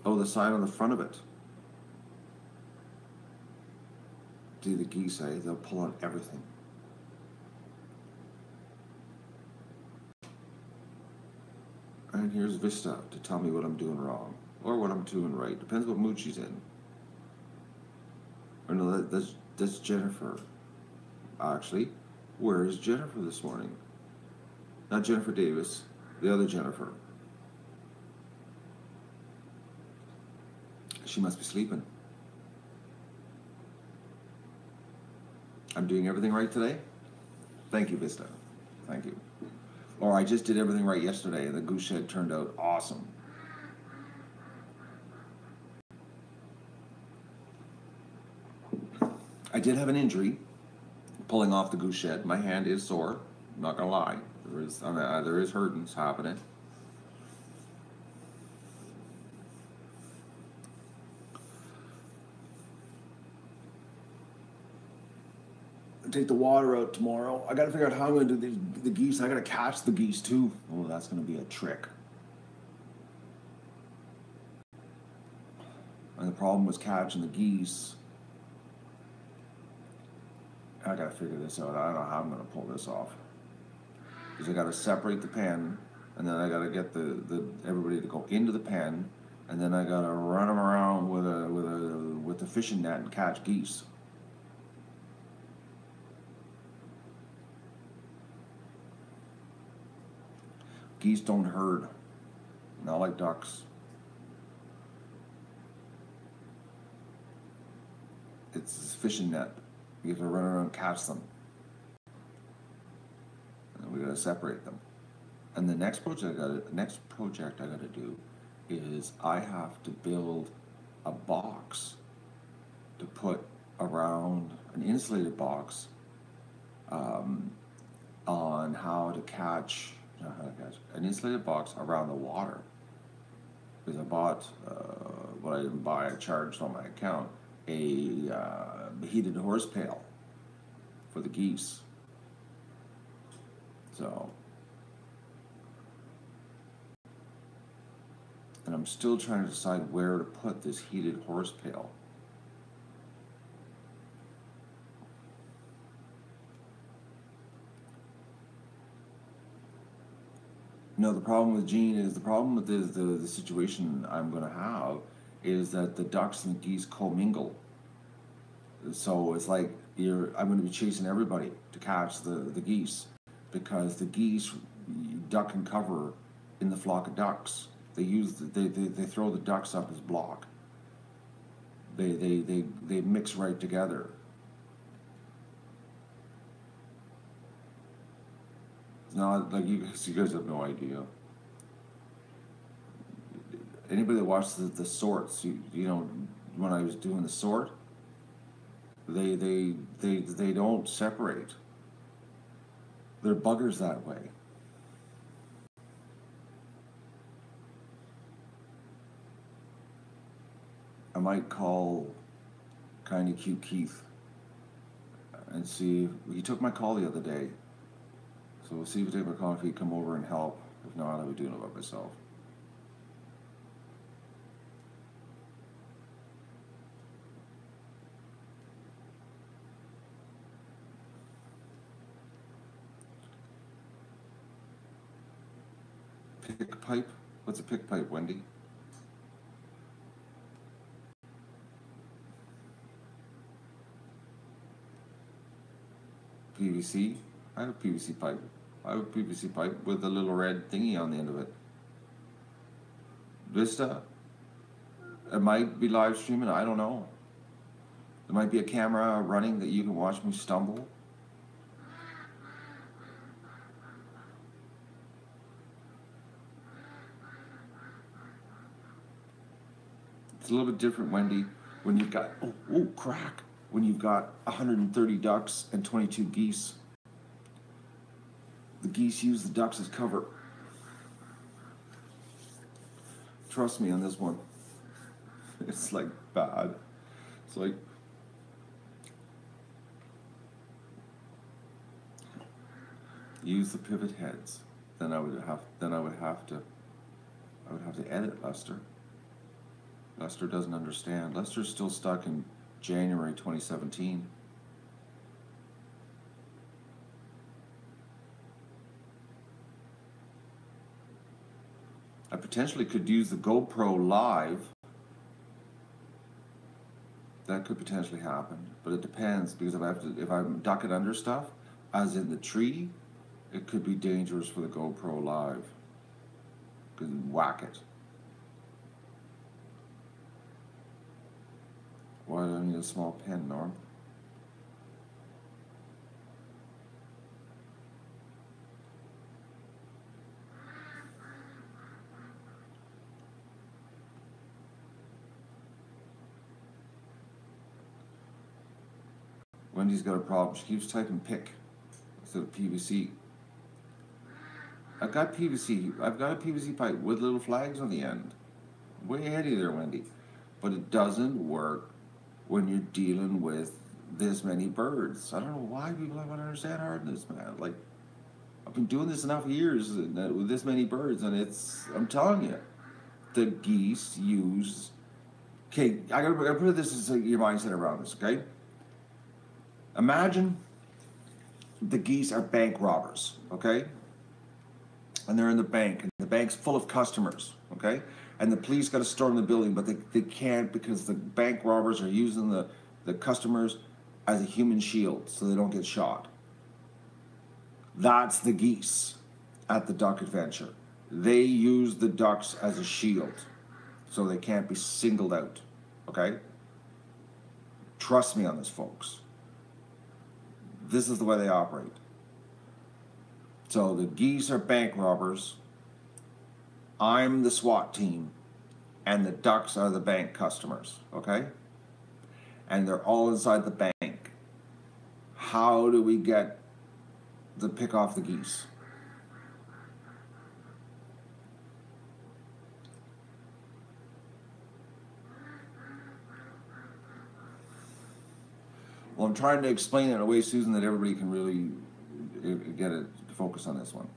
Oh, the sign on the front of it. See, the geese, they'll pull on everything. And here's Vista to tell me what I'm doing wrong or what I'm doing right. Depends what mood she's in. Or no, that's Jennifer. Actually, where is Jennifer this morning? Not Jennifer Davis, the other Jennifer. She must be sleeping. I'm doing everything right today? Thank you, Vista. Thank you. Or I just did everything right yesterday and the goose shed turned out awesome. I did have an injury pulling off the goose shed. My hand is sore, I'm not gonna lie. There is hurting's happening. Take the water out tomorrow. I gotta figure out how I'm gonna do the geese. I gotta catch the geese too. Oh, that's gonna be a trick. problem was catching the geese. I gotta figure this out. I don't know how I'm gonna pull this off. Because I gotta separate the pen, and then I gotta get the everybody to go into the pen, and then I gotta run them around with the fishing net and catch geese. Geese don't herd, not like ducks. It's a fishing net. You have to run around and catch them. And we gotta separate them. And the next project I gotta do is I have to build a box to put around an insulated box on how to catch an insulated box around the water. Because I bought what I didn't buy, I charged on my account a heated horse pail for the geese. So, and I'm still trying to decide where to put this heated horse pail. No, the problem with Gene is the problem with the situation I'm going to have is that the ducks and the geese commingle. So it's like I'm going to be chasing everybody to catch the geese, because the geese duck and cover in the flock of ducks. They throw the ducks up as block. They mix right together. It's not like you guys have no idea. Anybody that watches the sorts, you know, when I was doing the sort, they don't separate. They're buggers that way. I might call Kinda Cute Keith and see. He took my call the other day. So we'll see if he takes my call, if he'd come over and help. If not, I'll be doing it by myself. Pick pipe? What's a pick pipe, Wendy? PVC? I have a PVC pipe. I have a PVC pipe with a little red thingy on the end of it. Vista? It might be live streaming, I don't know. There might be a camera running that you can watch me stumble. It's a little bit different, Wendy, when you've got, oh crack, when you've got 130 ducks and 22 geese. The geese use the ducks as cover. Trust me on this one. It's like bad. It's like use the pivot heads. Then I would have to edit Lester. Lester doesn't understand. Lester's still stuck in January 2017. I potentially could use the GoPro Live. That could potentially happen, but it depends, because if I'm ducking under stuff, as in the tree, it could be dangerous for the GoPro Live. Could whack it. Why do I need a small pen, Norm? Wendy's got a problem. She keeps typing pick instead of PVC. I've got PVC. I've got a PVC pipe with little flags on the end. Way ahead of you there, Wendy. But it doesn't work when you're dealing with this many birds. I don't know why people don't understand hardness, man. Like, I've been doing this enough years with this many birds, and I'm telling you, the geese use Okay, I gotta put this as your mindset around this, okay? Imagine the geese are bank robbers, okay? And they're in the bank, and the bank's full of customers, okay? And the police got to storm the building, but they can't because the bank robbers are using the customers as a human shield so they don't get shot. That's the geese at the duck adventure. They use the ducks as a shield so they can't be singled out, okay? Trust me on this, folks. This is the way they operate. So the geese are bank robbers. I'm the SWAT team, and the ducks are the bank customers, okay? And they're all inside the bank. How do we get the pick off the geese? Well, I'm trying to explain it in a way, Susan, that everybody can really get it to focus on this one.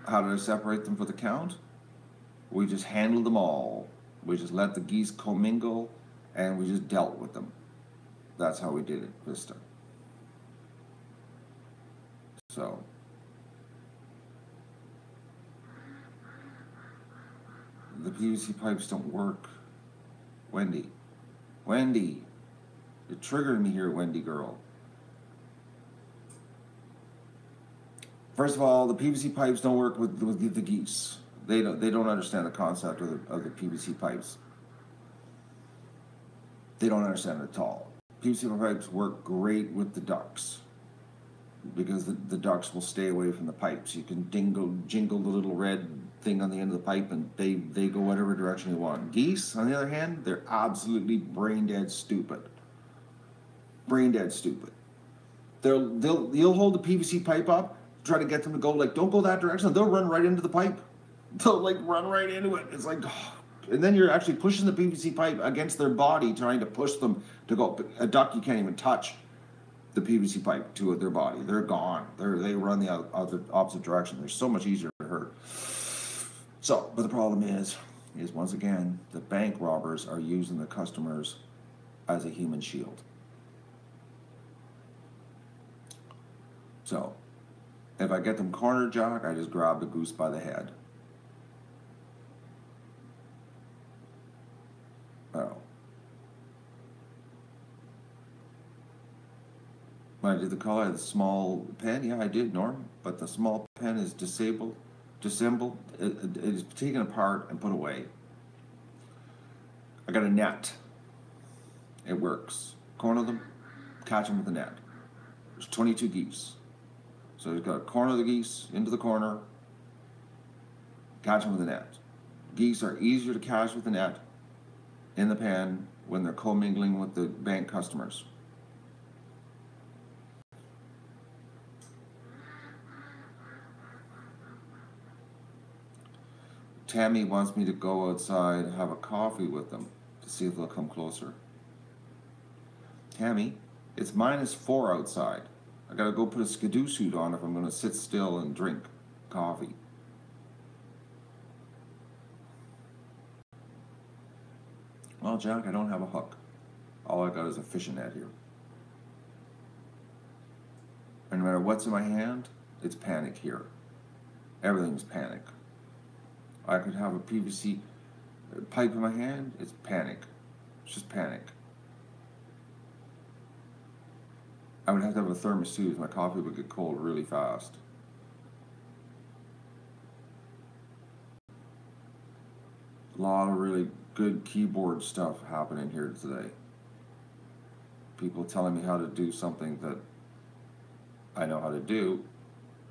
How did I separate them for the count? We just handled them all. We just let the geese commingle, and we just dealt with them. That's how we did it this time. So, the PVC pipes don't work. Wendy, you're triggering me here, Wendy girl. First of all, the PVC pipes don't work with the geese. They don't understand the concept of the PVC pipes. They don't understand it at all. PVC pipes work great with the ducks because the ducks will stay away from the pipes. You can jingle the little red thing on the end of the pipe, and they go whatever direction you want. Geese, on the other hand, they're absolutely brain dead stupid. Brain dead stupid. You'll hold the PVC pipe up, try to get them to go like, don't go that direction. They'll run right into the pipe. They'll like run right into it. It's like, and then you're actually pushing the PVC pipe against their body, trying to push them to go. A duck, you can't even touch the PVC pipe to their body. They're gone. They run the opposite direction. They're so much easier to hurt. So, but the problem is once again, the bank robbers are using the customers as a human shield. So, if I get them cornered, Jack, I just grab the goose by the head. Oh. When I did the call, I had the small pen. Yeah, I did, Norm. But the small pen is disassembled. It is taken apart and put away. I got a net. It works. Corner them, catch them with the net. There's 22 geese. So you've got to corner the geese into the corner, catch them with the net. Geese are easier to catch with the net in the pen when they're commingling with the bank customers. Tammy wants me to go outside and have a coffee with them to see if they'll come closer. Tammy, it's -4 outside. I gotta go put a skidoo suit on if I'm gonna sit still and drink coffee. Well, Jack, I don't have a hook. All I got is a fishing net here. And no matter what's in my hand, it's panic here. Everything's panic. I could have a PVC pipe in my hand, it's panic. It's just panic. I would have to have a thermos too, because my coffee would get cold really fast. A lot of really good keyboard stuff happening here today. People telling me how to do something that I know how to do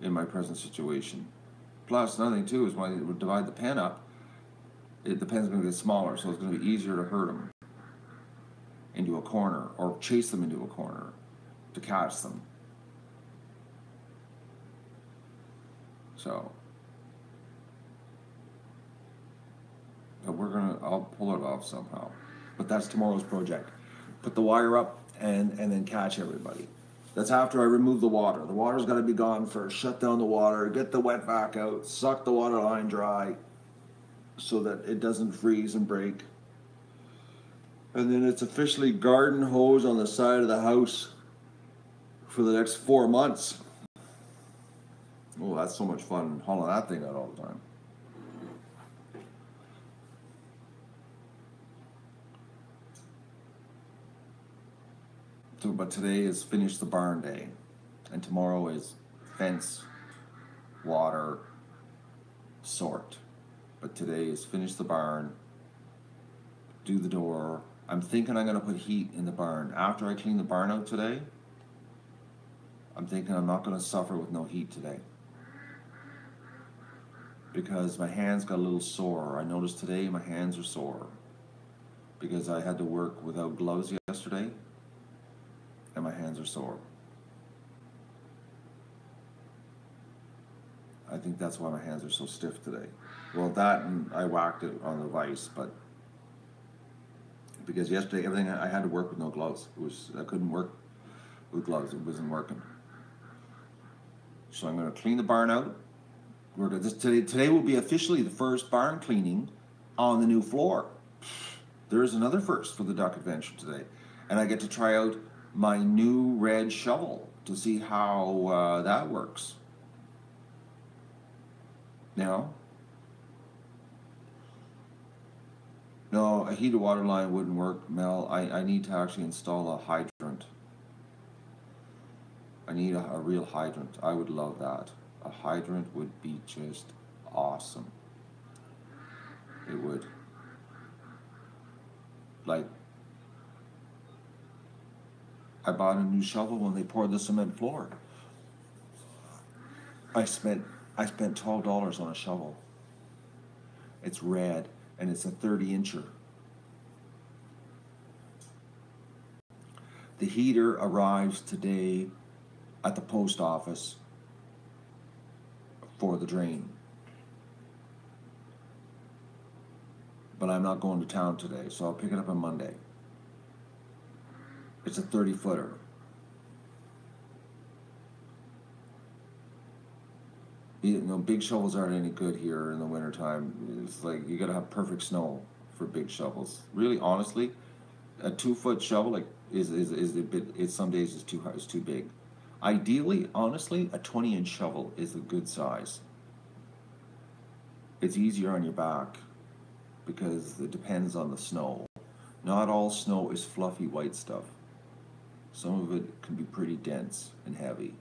in my present situation. Plus, another thing too is when I divide the pen up, the pen's going to get smaller, so it's going to be easier to hurt them into a corner or chase them into a corner to catch them. So, but I'll pull it off somehow. But that's tomorrow's project. Put the wire up and then catch everybody. That's after I remove the water. The water's got to be gone first. Shut down the water, get the wet vac out, suck the water line dry. so that it doesn't freeze and break. And then it's officially garden hose on the side of the house for the next 4 months. Oh, that's so much fun hauling that thing out all the time. So, but today is finish the barn day, and tomorrow is fence, water, sort. But today is finish the barn, do the door. I'm thinking I'm going to put heat in the barn. After I clean the barn out today, I'm thinking I'm not going to suffer with no heat today. Because my hands got a little sore. I noticed today my hands are sore. Because I had to work without gloves yesterday, and my hands are sore. I think that's why my hands are so stiff today. Well, that and I whacked it on the vise, but because yesterday everything I had to work with no gloves. I couldn't work with gloves. It wasn't working. So I'm going to clean the barn out. Today will be officially the first barn cleaning on the new floor. There is another first for the Duck Adventure today, and I get to try out my new red shovel to see how that works. No, a heated water line wouldn't work, Mel. I need to actually install a hydrant. I need a real hydrant. I would love that. A hydrant would be just awesome. It would. Like, I bought a new shovel when they poured the cement floor. I spent $12 on a shovel. It's red and it's a 30-incher. The heater arrives today at the post office for the drain. But I'm not going to town today, so I'll pick it up on Monday. It's a 30-footer. Big shovels aren't any good here in the wintertime. It's like you gotta have perfect snow for big shovels. Really, honestly, a 2-foot shovel is a bit. It's some days it's too big. Ideally, honestly, a 20-inch shovel is a good size. It's easier on your back because it depends on the snow. Not all snow is fluffy white stuff. Some of it can be pretty dense and heavy.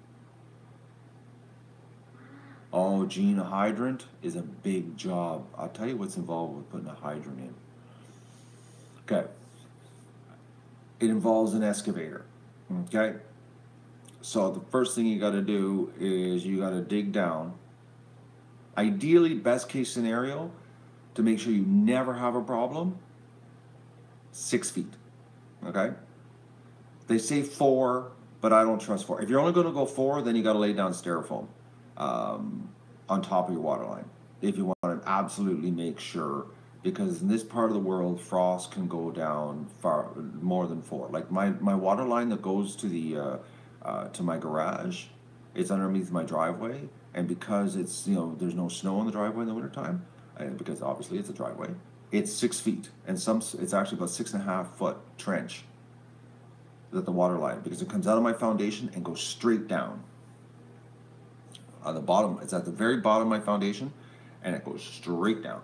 Oh, Gene, a hydrant is a big job. I'll tell you what's involved with putting a hydrant in. Okay. It involves an excavator. Okay. So the first thing you got to do is you got to dig down. Ideally, best case scenario, to make sure you never have a problem, 6 feet. Okay. They say 4, but I don't trust 4. If you're only going to go 4, then you got to lay down styrofoam on top of your water line. If you want to absolutely make sure, because in this part of the world, frost can go down far more than 4. Like my water line that goes to the to my garage, it's underneath my driveway, and because it's there's no snow in the driveway in the wintertime, because obviously it's a driveway, it's 6 feet, and it's actually about 6.5 foot trench that the water line, because it comes out of my foundation and goes straight down. On the bottom, it's at the very bottom of my foundation, and it goes straight down.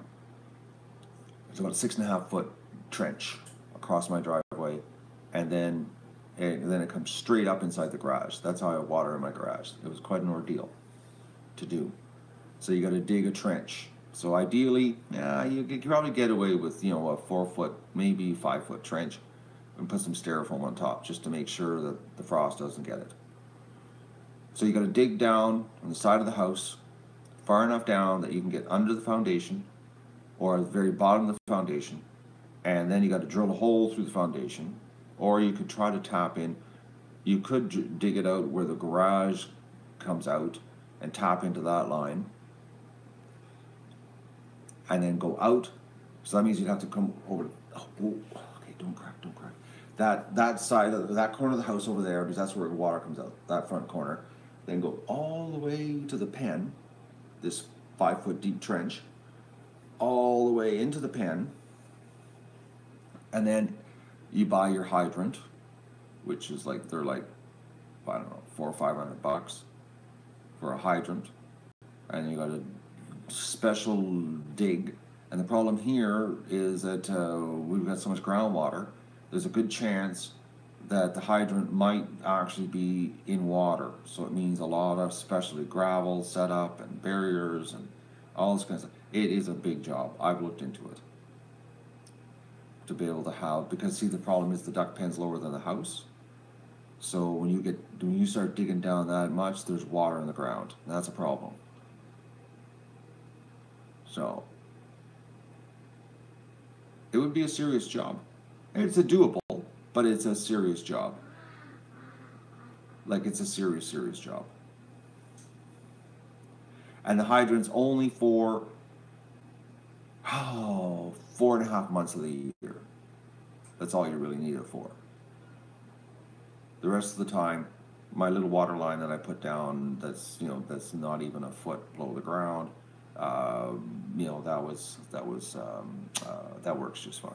It's about a 6.5 foot trench across my driveway, and then it comes straight up inside the garage. That's how I water in my garage. It was quite an ordeal to do. So you got to dig a trench. So ideally, you could probably get away with a 4 foot, maybe 5 foot trench, and put some styrofoam on top just to make sure that the frost doesn't get it. So you got to dig down on the side of the house, far enough down that you can get under the foundation, or at the very bottom of the foundation, and then you got to drill a hole through the foundation, or you could try to tap in. You could dig it out where the garage comes out and tap into that line, and then go out. So that means you'd have to come over. Okay, don't crack. That side of that corner of the house over there, because that's where the water comes out. That front corner. Then go all the way to the pen, this 5 foot deep trench, all the way into the pen, and then you buy your hydrant, which is like, they're like, I don't know, $400 or $500 for a hydrant, and you got a special dig. And the problem here is that we've got so much groundwater. There's a good chance that the hydrant might actually be in water. So it means a lot of specialty gravel setup and barriers and all this kind of stuff. It is a big job. I've looked into it to be able to have, because see, the problem is the duck pen's lower than the house. So when you start digging down that much, there's water in the ground. That's a problem. So it would be a serious job. It's a doable, but it's a serious job. Like, it's a serious job. And the hydrant's only for 4.5 months of the year. That's all you really need it for. The rest of the time, my little water line that I put down, that's not even a foot below the ground. That works just fine.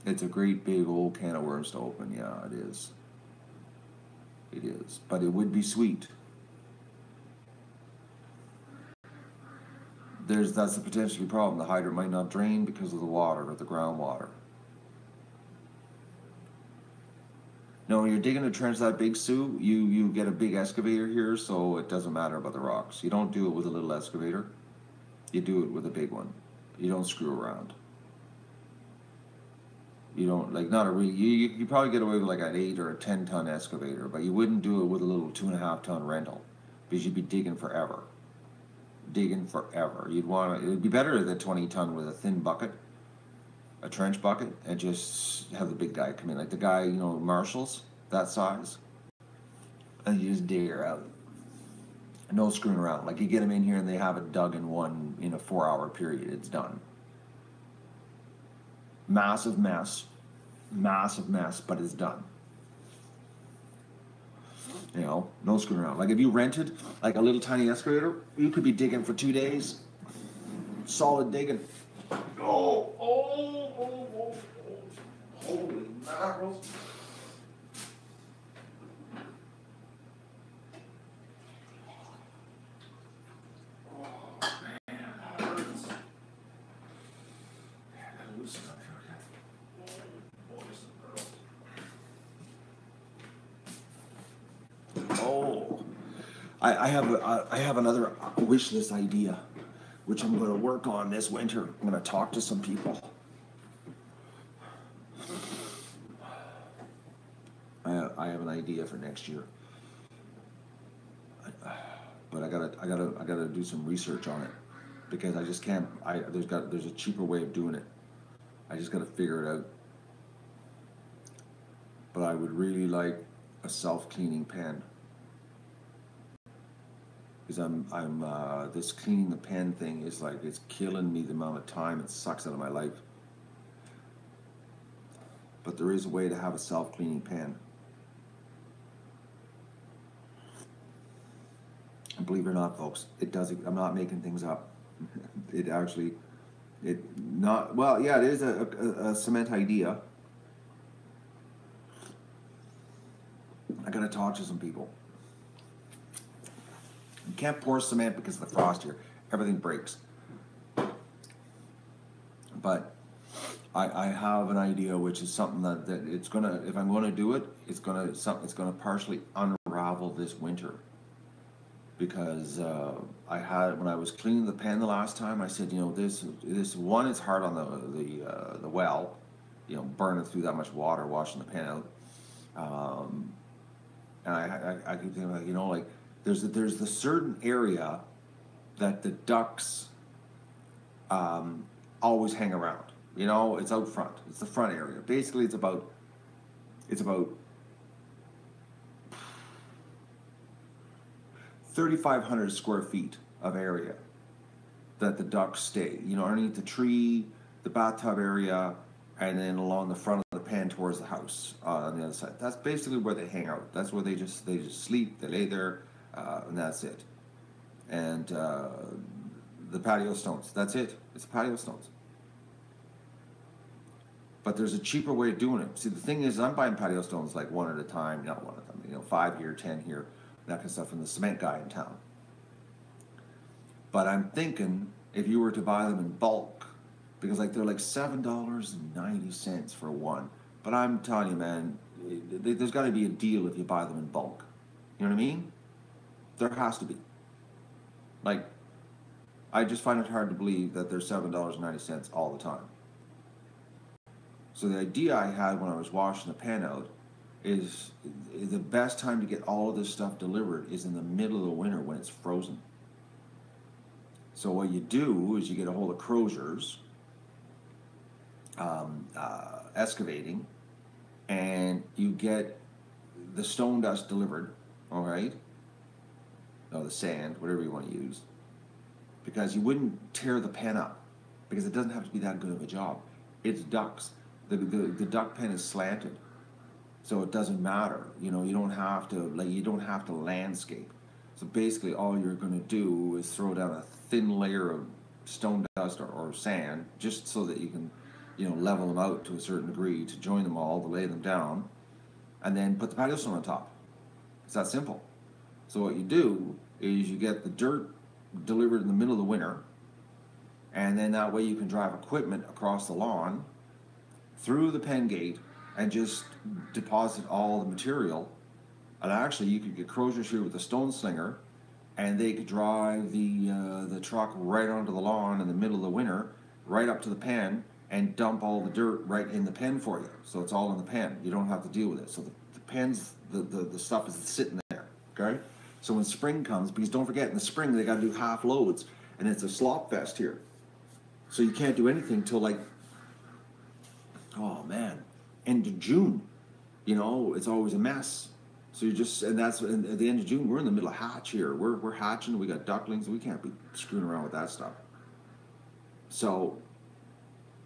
It's a great big old can of worms to open. Yeah, it is. It is, but it would be sweet. That's the potentially problem. The hydrant might not drain because of the water or the groundwater. No, when you're digging a trench that big, Sue, you get a big excavator here, so it doesn't matter about the rocks. You don't do it with a little excavator. You do it with a big one. You don't screw around. You don't, like, not a really, you probably get away with like an 8 or a 10-ton excavator, but you wouldn't do it with a little 2.5-ton rental, because you'd be digging forever. It'd be better than 20-ton with a thin bucket, a trench bucket, and just have the big guy come in, like the guy, Marshalls, that size, and you just dig her out. No screwing around. Like, you get them in here and they have it dug in a 4-hour period. It's done. Massive mess, but it's done. No screwing around. Like, if you rented like a little tiny excavator, you could be digging for 2 days, solid digging. Oh, holy mackerels. I have another wish list idea, which I'm going to work on this winter. I'm going to talk to some people. I have an idea for next year, but I gotta do some research on it, because I just can't. There's a cheaper way of doing it. I just gotta figure it out. But I would really like a self-cleaning pen. Because I'm this cleaning the pen thing is like, it's killing me, the amount of time it sucks out of my life. But there is a way to have a self-cleaning pen. And believe it or not, folks, it does. I'm not making things up. It is a cement idea. I gotta talk to some people. You can't pour cement because of the frost here. Everything breaks. But I have an idea, which is something that it's gonna, if I'm gonna do it, it's gonna partially unravel this winter. Because when I was cleaning the pen the last time, I said, this one is hard on the well, burning through that much water, washing the pen out. And I keep thinking, like, there's the certain area that the ducks always hang around. It's out front. It's the front area. Basically, it's about 3,500 square feet of area that the ducks stay. Underneath the tree, the bathtub area, and then along the front of the pen towards the house on the other side. That's basically where they hang out. That's where they just sleep. They lay there, and that's it. and the patio stones. That's it. It's patio stones. But there's a cheaper way of doing it. See, the thing is, I'm buying patio stones like one at a time, not one at a time, 5 here, 10 here, that kind of stuff from the cement guy in town. But I'm thinking if you were to buy them in bulk, because like they're like $7.90 for one. But I'm telling you, man, there's got to be a deal if you buy them in bulk. You know what I mean? There has to be. Like, I just find it hard to believe that they're $7.90 all the time. So the idea I had when I was washing the pen out is the best time to get all of this stuff delivered is in the middle of the winter when it's frozen. So what you do is you get a hold of Crozier's excavating, and you get the stone dust delivered, all right? No, the sand, whatever you want to use, because you wouldn't tear the pen up, because it doesn't have to be that good of a job. It's ducks. The duck pen is slanted, so it doesn't matter. You don't have to landscape. So basically, all you're going to do is throw down a thin layer of stone dust or sand, just so that you can, level them out to a certain degree, to join them all, to lay them down, and then put the patio stone on top. It's that simple. So what you do is you get the dirt delivered in the middle of the winter, and then that way you can drive equipment across the lawn through the pen gate and just deposit all the material. And actually, you could get Crozier's here with a stone slinger, and they could drive the truck right onto the lawn in the middle of the winter, right up to the pen, and dump all the dirt right in the pen for you. So it's all in the pen. You don't have to deal with it. So the pens, the stuff is sitting there, okay? So when spring comes, because don't forget, in the spring, they got to do half loads, and it's a slop fest here. So you can't do anything till like, oh man, end of June. It's always a mess. So at the end of June, we're in the middle of hatch here. We're hatching, we got ducklings, we can't be screwing around with that stuff. So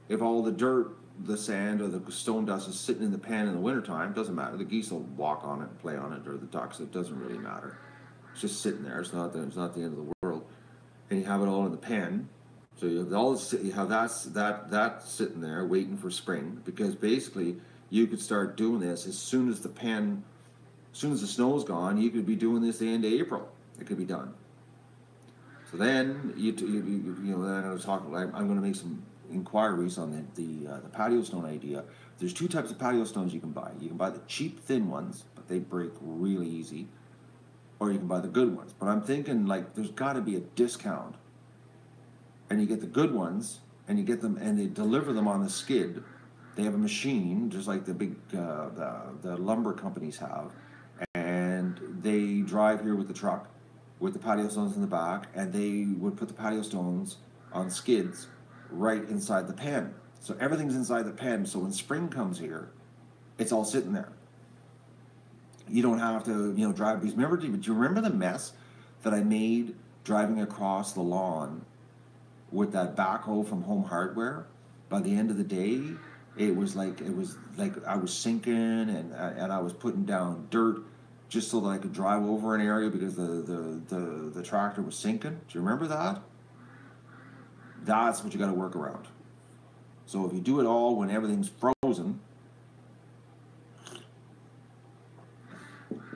if all the dirt, the sand, or the stone dust is sitting in the pan in the wintertime, doesn't matter. The geese will walk on it and play on it, or the ducks, it doesn't really matter. It's just sitting there. It's not the end of the world. And you have it all in the pen. So you have that sitting there waiting for spring, because basically you could start doing this as soon as the snow's gone. You could be doing this the end of April. It could be done. So then then I was talking. I'm going to make some inquiries on the patio stone idea. There's two types of patio stones you can buy. You can buy the cheap thin ones, but they break really easy, or you can buy the good ones. But I'm thinking like there's got to be a discount. And you get the good ones, and you get them, and they deliver them on the skid. They have a machine, just like the big the lumber companies have, and they drive here with the truck, with the patio stones in the back, and they would put the patio stones on skids right inside the pen. So everything's inside the pen. So when spring comes here, it's all sitting there. You don't have to, drive. Because do you remember the mess that I made driving across the lawn with that backhoe from Home Hardware? By the end of the day, it was like I was sinking, and I was putting down dirt just so that I could drive over an area because the tractor was sinking. Do you remember that? That's what you got to work around. So if you do it all when everything's frozen,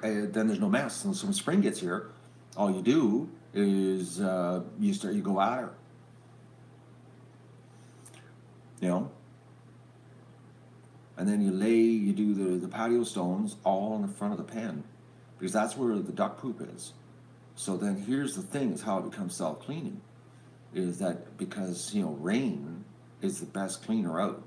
then there's no mess. And so when spring gets here, all you do is you go at her. And then you do the patio stones all in the front of the pen, because that's where the duck poop is. So then here's the thing, is how it becomes self-cleaning, is that because, rain is the best cleaner out,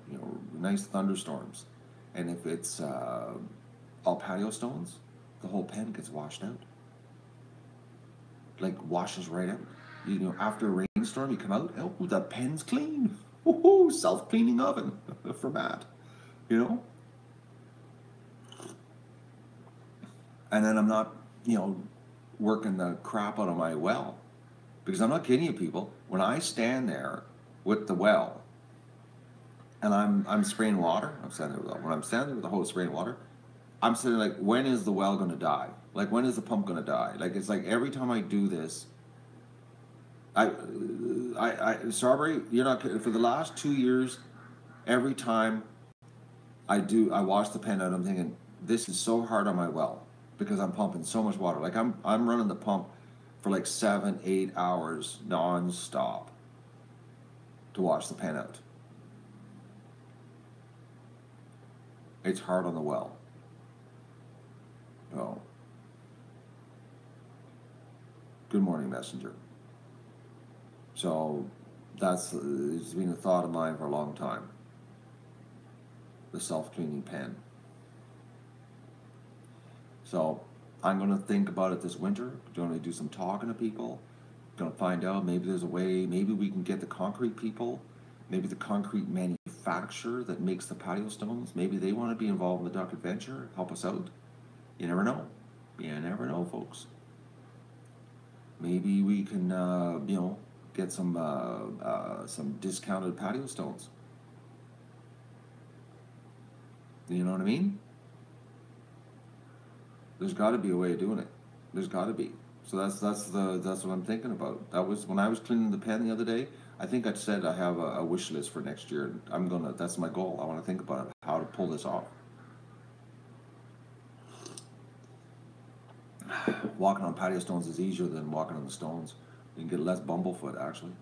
nice thunderstorms. And if it's all patio stones, the whole pen gets washed out. Like washes right out. After a rainstorm, you come out, oh, the pen's clean. Woohoo, self-cleaning oven for Matt, And then I'm not, working the crap out of my well. Because I'm not kidding you, people. When I stand there with the well, and I'm spraying water, when I'm standing there with the hose spraying water, I'm sitting like, when is the well going to die? Like, when is the pump going to die? Like, it's like every time I do this, Strawberry, you're not, for the last 2 years, every time I wash the pen out, I'm thinking, this is so hard on my well because I'm pumping so much water. Like I'm running the pump for like 7, 8 hours non-stop to wash the pen out. It's hard on the well. Oh. Good morning, messenger. So it's been a thought of mine for a long time. The self-cleaning pen. So I'm going to think about it this winter. Going to do some talking to people. Going to find out maybe there's a way. Maybe we can get the concrete people. Maybe the concrete manufacturer that makes the patio stones. Maybe they want to be involved in the Duck Adventure. Help us out. You never know. You never know, folks. Maybe we can, get some discounted patio stones. You know what I mean? There's got to be a way of doing it. There's got to be. So that's what I'm thinking about. That was when I was cleaning the pen the other day. I think I said I have a wish list for next year. That's my goal. I want to think about it, how to pull this off. Walking on patio stones is easier than walking on the stones. You can get less bumblefoot, actually.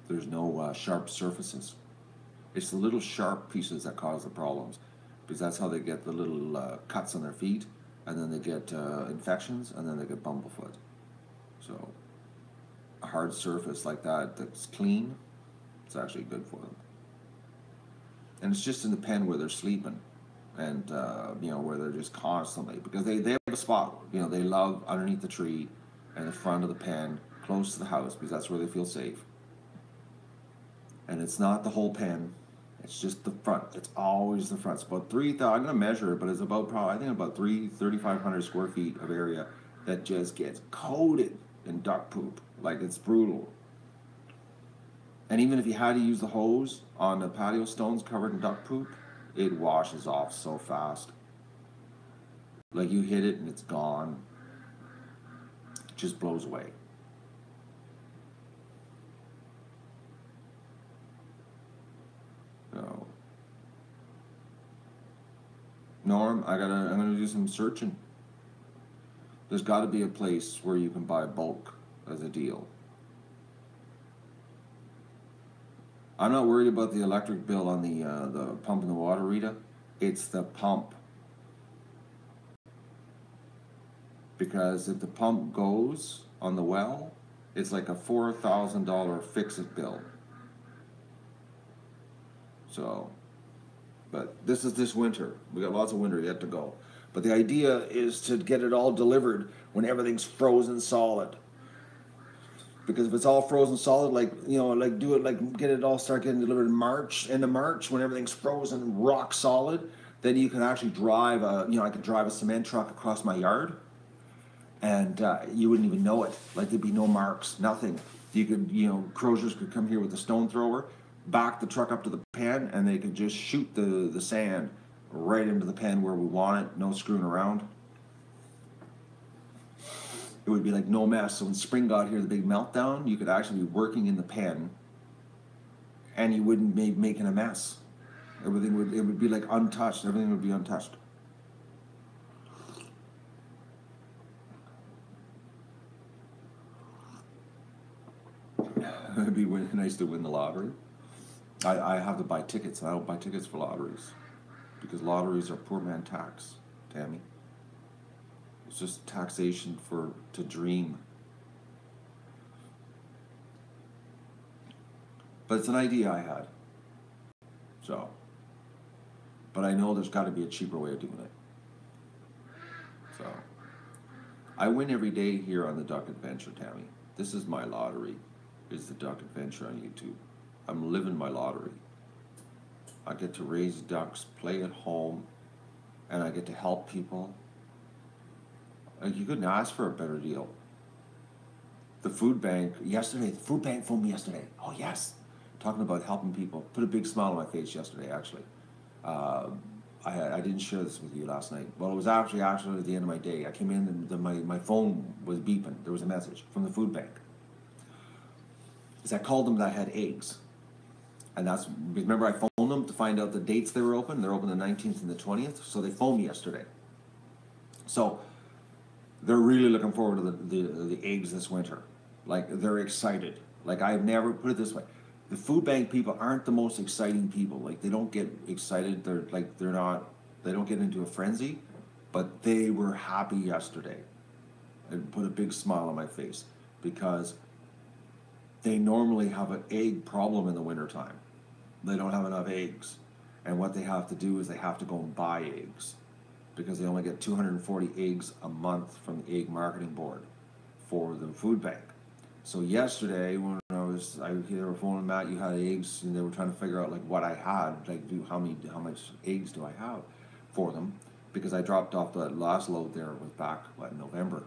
There's no sharp surfaces. It's the little sharp pieces that cause the problems, because that's how they get the little cuts on their feet, and then they get infections, and then they get bumblefoot. So a hard surface like that that's clean, it's actually good for them. And it's just in the pen where they're sleeping, and where they're just constantly, because they have a spot, they love underneath the tree and the front of the pen, close to the house, because that's where they feel safe. And it's not the whole pen, it's just the front. It's always the front. It's about 3,000. I'm gonna measure it, but it's about 3,500 square feet of area that just gets coated in duck poop. Like, it's brutal. And even if you had to use the hose on the patio stones covered in duck poop, it washes off so fast. Like, you hit it and it's gone. It just blows away. So, Norm, I'm gonna do some searching. There's got to be a place where you can buy bulk as a deal. I'm not worried about the electric bill on the pump in the water, Rita. It's the pump. Because if the pump goes on the well, it's like a $4,000 fix-it bill. So, but this is this winter. We got lots of winter yet to go. But the idea is to get it all delivered when everything's frozen solid. Because if it's all frozen solid, get it all start getting delivered in March, end of March, when everything's frozen rock solid, then you can actually drive I could drive a cement truck across my yard, and you wouldn't even know it. Like, there'd be no marks, nothing. You could, Croziers could come here with a stone thrower, back the truck up to the pen, and they could just shoot the sand right into the pen where we want it, no screwing around. It would be like no mess. So when spring got here, the big meltdown, you could actually be working in the pen, and you wouldn't be making a mess. It would be like untouched. Everything would be untouched. It'd be nice to win the lottery. I have to buy tickets, and I don't buy tickets for lotteries, because lotteries are poor man tax, Tammy. It's just taxation to dream. But it's an idea I had. So, but I know there's got to be a cheaper way of doing it. So, I win every day here on the Duck Adventure, Tammy. This is my lottery, is the Duck Adventure on YouTube. I'm living my lottery. I get to raise ducks, play at home, and I get to help people. You couldn't ask for a better deal. The food bank phoned me yesterday. Oh, yes. Talking about helping people. Put a big smile on my face yesterday, actually. I didn't share this with you last night. Well, it was actually at the end of my day. I came in and my phone was beeping. There was a message from the food bank. I called them that I had eggs. And that's, remember I phoned them to find out the dates they were open. They're open the 19th and the 20th. So they phoned me yesterday. So they're really looking forward to the eggs this winter. Like, they're excited. Like, I've never, put it this way, the food bank people aren't the most exciting people. Like, they don't get excited. They don't get into a frenzy, but they were happy yesterday. It put a big smile on my face because they normally have an egg problem in the wintertime. They don't have enough eggs. And what they have to do is they have to go and buy eggs because they only get 240 eggs a month from the Egg Marketing Board for the food bank. So yesterday when they were phoning Matt, you had eggs, and they were trying to figure out like what I had, like how much eggs do I have for them, because I dropped off the last load there was back in November,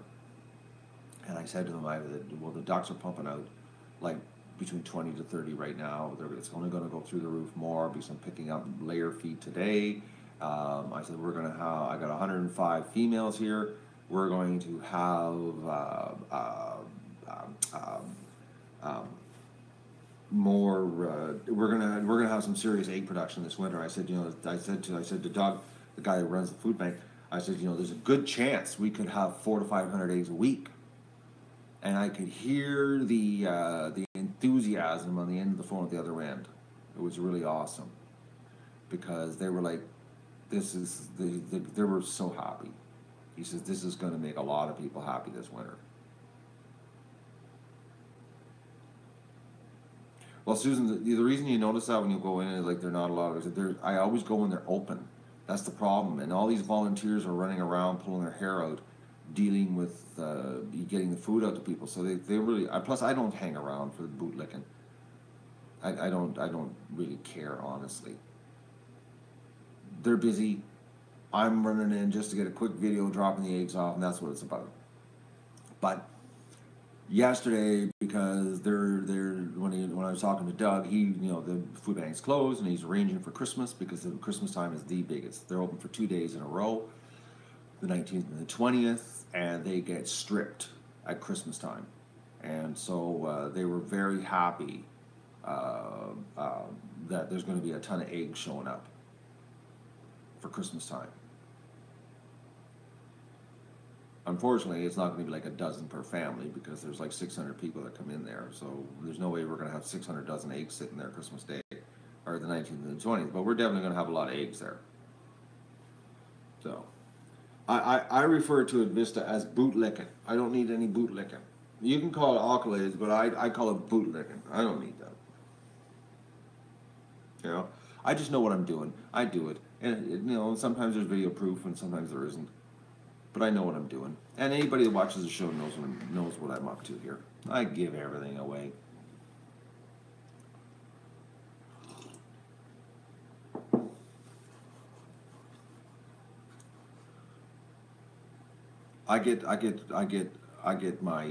and I said to them, well, the ducks are pumping out like between 20 to 30 right now. It's only going to go through the roof more because I'm picking up layer feed today. I said I got 105 females here. We're going to have more. We're gonna have some serious egg production this winter. I said, I said to Doug, the guy that runs the food bank, I said, there's a good chance we could have 400 to 500 eggs a week. And I could hear the enthusiasm on the end of the phone at the other end. It was really awesome because they were like, they were so happy. He says, this is going to make a lot of people happy this winter. Well, Susan, the reason you notice that when you go in is like they're not a lot of. I always go when they're open. That's the problem. And all these volunteers are running around pulling their hair out, dealing with getting the food out to people. So they really. Plus, I don't hang around for the bootlicking. I don't really care, honestly. They're busy. I'm running in just to get a quick video dropping the eggs off, and that's what it's about. But yesterday, because when I was talking to Doug, the food bank's closed and he's arranging for Christmas because the Christmas time is the biggest. They're open for 2 days in a row, the 19th and the 20th, and they get stripped at Christmas time. And so they were very happy that there's going to be a ton of eggs showing up for Christmas time. Unfortunately, it's not going to be like a dozen per family because there's like 600 people that come in there. So there's no way we're going to have 600 dozen eggs sitting there Christmas Day or the 19th and the 20th. But we're definitely going to have a lot of eggs there. So I refer to it, Vista, as bootlicking. I don't need any bootlicking. You can call it accolades, but I call it bootlicking. I don't need that. I just know what I'm doing. I do it. And, sometimes there's video proof and sometimes there isn't. But I know what I'm doing. And anybody that watches the show knows what I'm up to here. I give everything away. I get my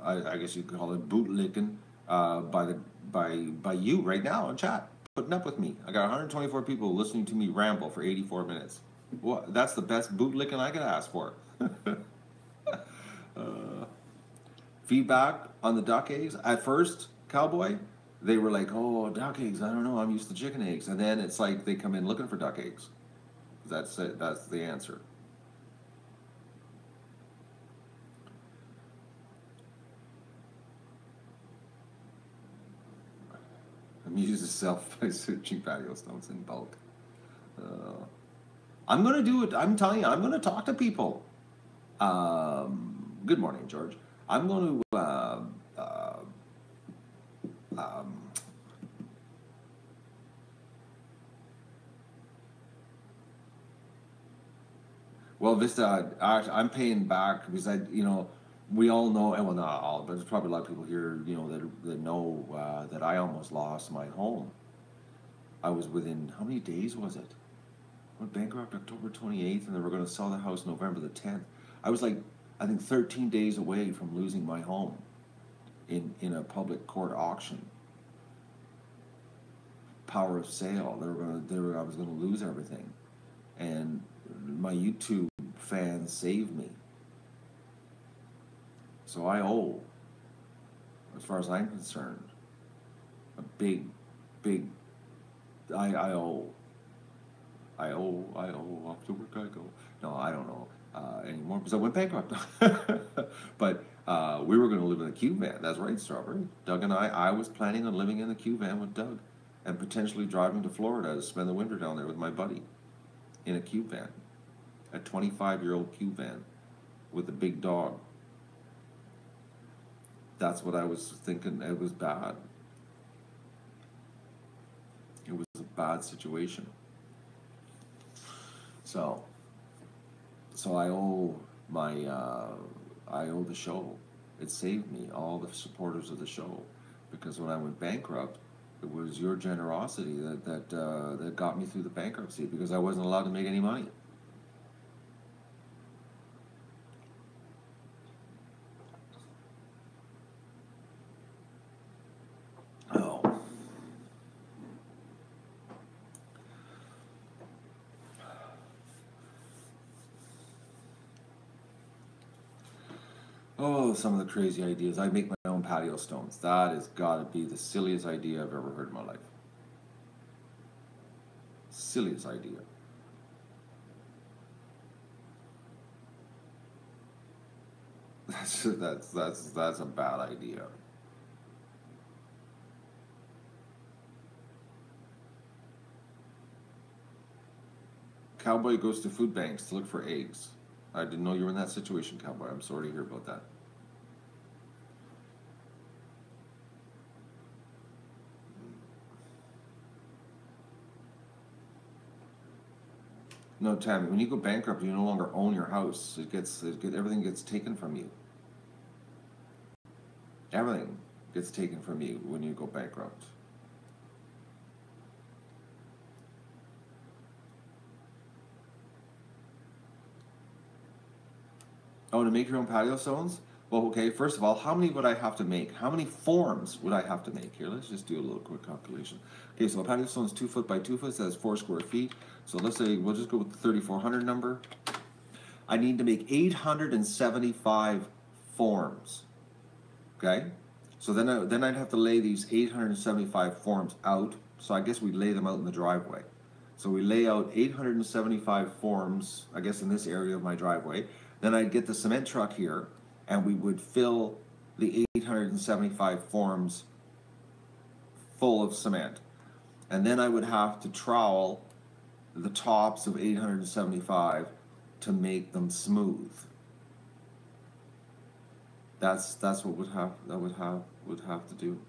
I guess you could call it bootlicking by you right now in chat, putting up with me. I got 124 people listening to me ramble for 84 minutes. Well, that's the best bootlicking I could ask for. Feedback on the duck eggs. At first, Cowboy, they were like, oh, duck eggs, I don't know, I'm used to chicken eggs. And then it's like they come in looking for duck eggs. That's it. That's the answer. Amuse yourself by searching patio stones in bulk. I'm going to do it. I'm telling you, I'm going to talk to people. Good morning, George. I'm going to well, Vista, I'm paying back because we all know, and well, not all, but there's probably a lot of people here, that know that I almost lost my home. I was within, how many days was it? Went bankrupt October 28th, and then we're going to sell the house November the 10th. I was like, I think 13 days away from losing my home in a public court auction. power of sale. I was gonna lose everything, and my YouTube fans saved me. So I owe, as far as I'm concerned, a big, big. I owe. Off to work I go. No, I don't know anymore because I went bankrupt. But we were going to live in a cube van. That's right, Strawberry. Doug and I was planning on living in the cube van with Doug and potentially driving to Florida to spend the winter down there with my buddy in a cube van, a 25-year-old cube van with a big dog. That's what I was thinking. It was bad. It was a bad situation. So I owe the show. It saved me, all the supporters of the show, because when I went bankrupt, it was your generosity that got me through the bankruptcy, because I wasn't allowed to make any money. Oh, some of the crazy ideas. I make my own patio stones. That has got to be the silliest idea I've ever heard in my life. Silliest idea. That's a bad idea. Cowboy goes to food banks to look for eggs. I didn't know you were in that situation, Cowboy. I'm sorry to hear about that. No, Tammy, when you go bankrupt, you no longer own your house. Everything gets taken from you. Everything gets taken from you when you go bankrupt. Oh, to make your own patio stones? Well, okay, first of all, how many would I have to make? How many forms would I have to make? Here, let's just do a little quick calculation. Okay, so a patio stone is 2 foot by 2 foot, so that's 4 square feet. So let's say, we'll just go with the 3,400 number. I need to make 875 forms, okay? So then I'd have to lay these 875 forms out. So I guess we'd lay them out in the driveway. So we lay out 875 forms, I guess in this area of my driveway. Then I'd get the cement truck here, and we would fill the 875 forms full of cement. And then I would have to trowel the tops of 875 to make them smooth. That's what would have to do.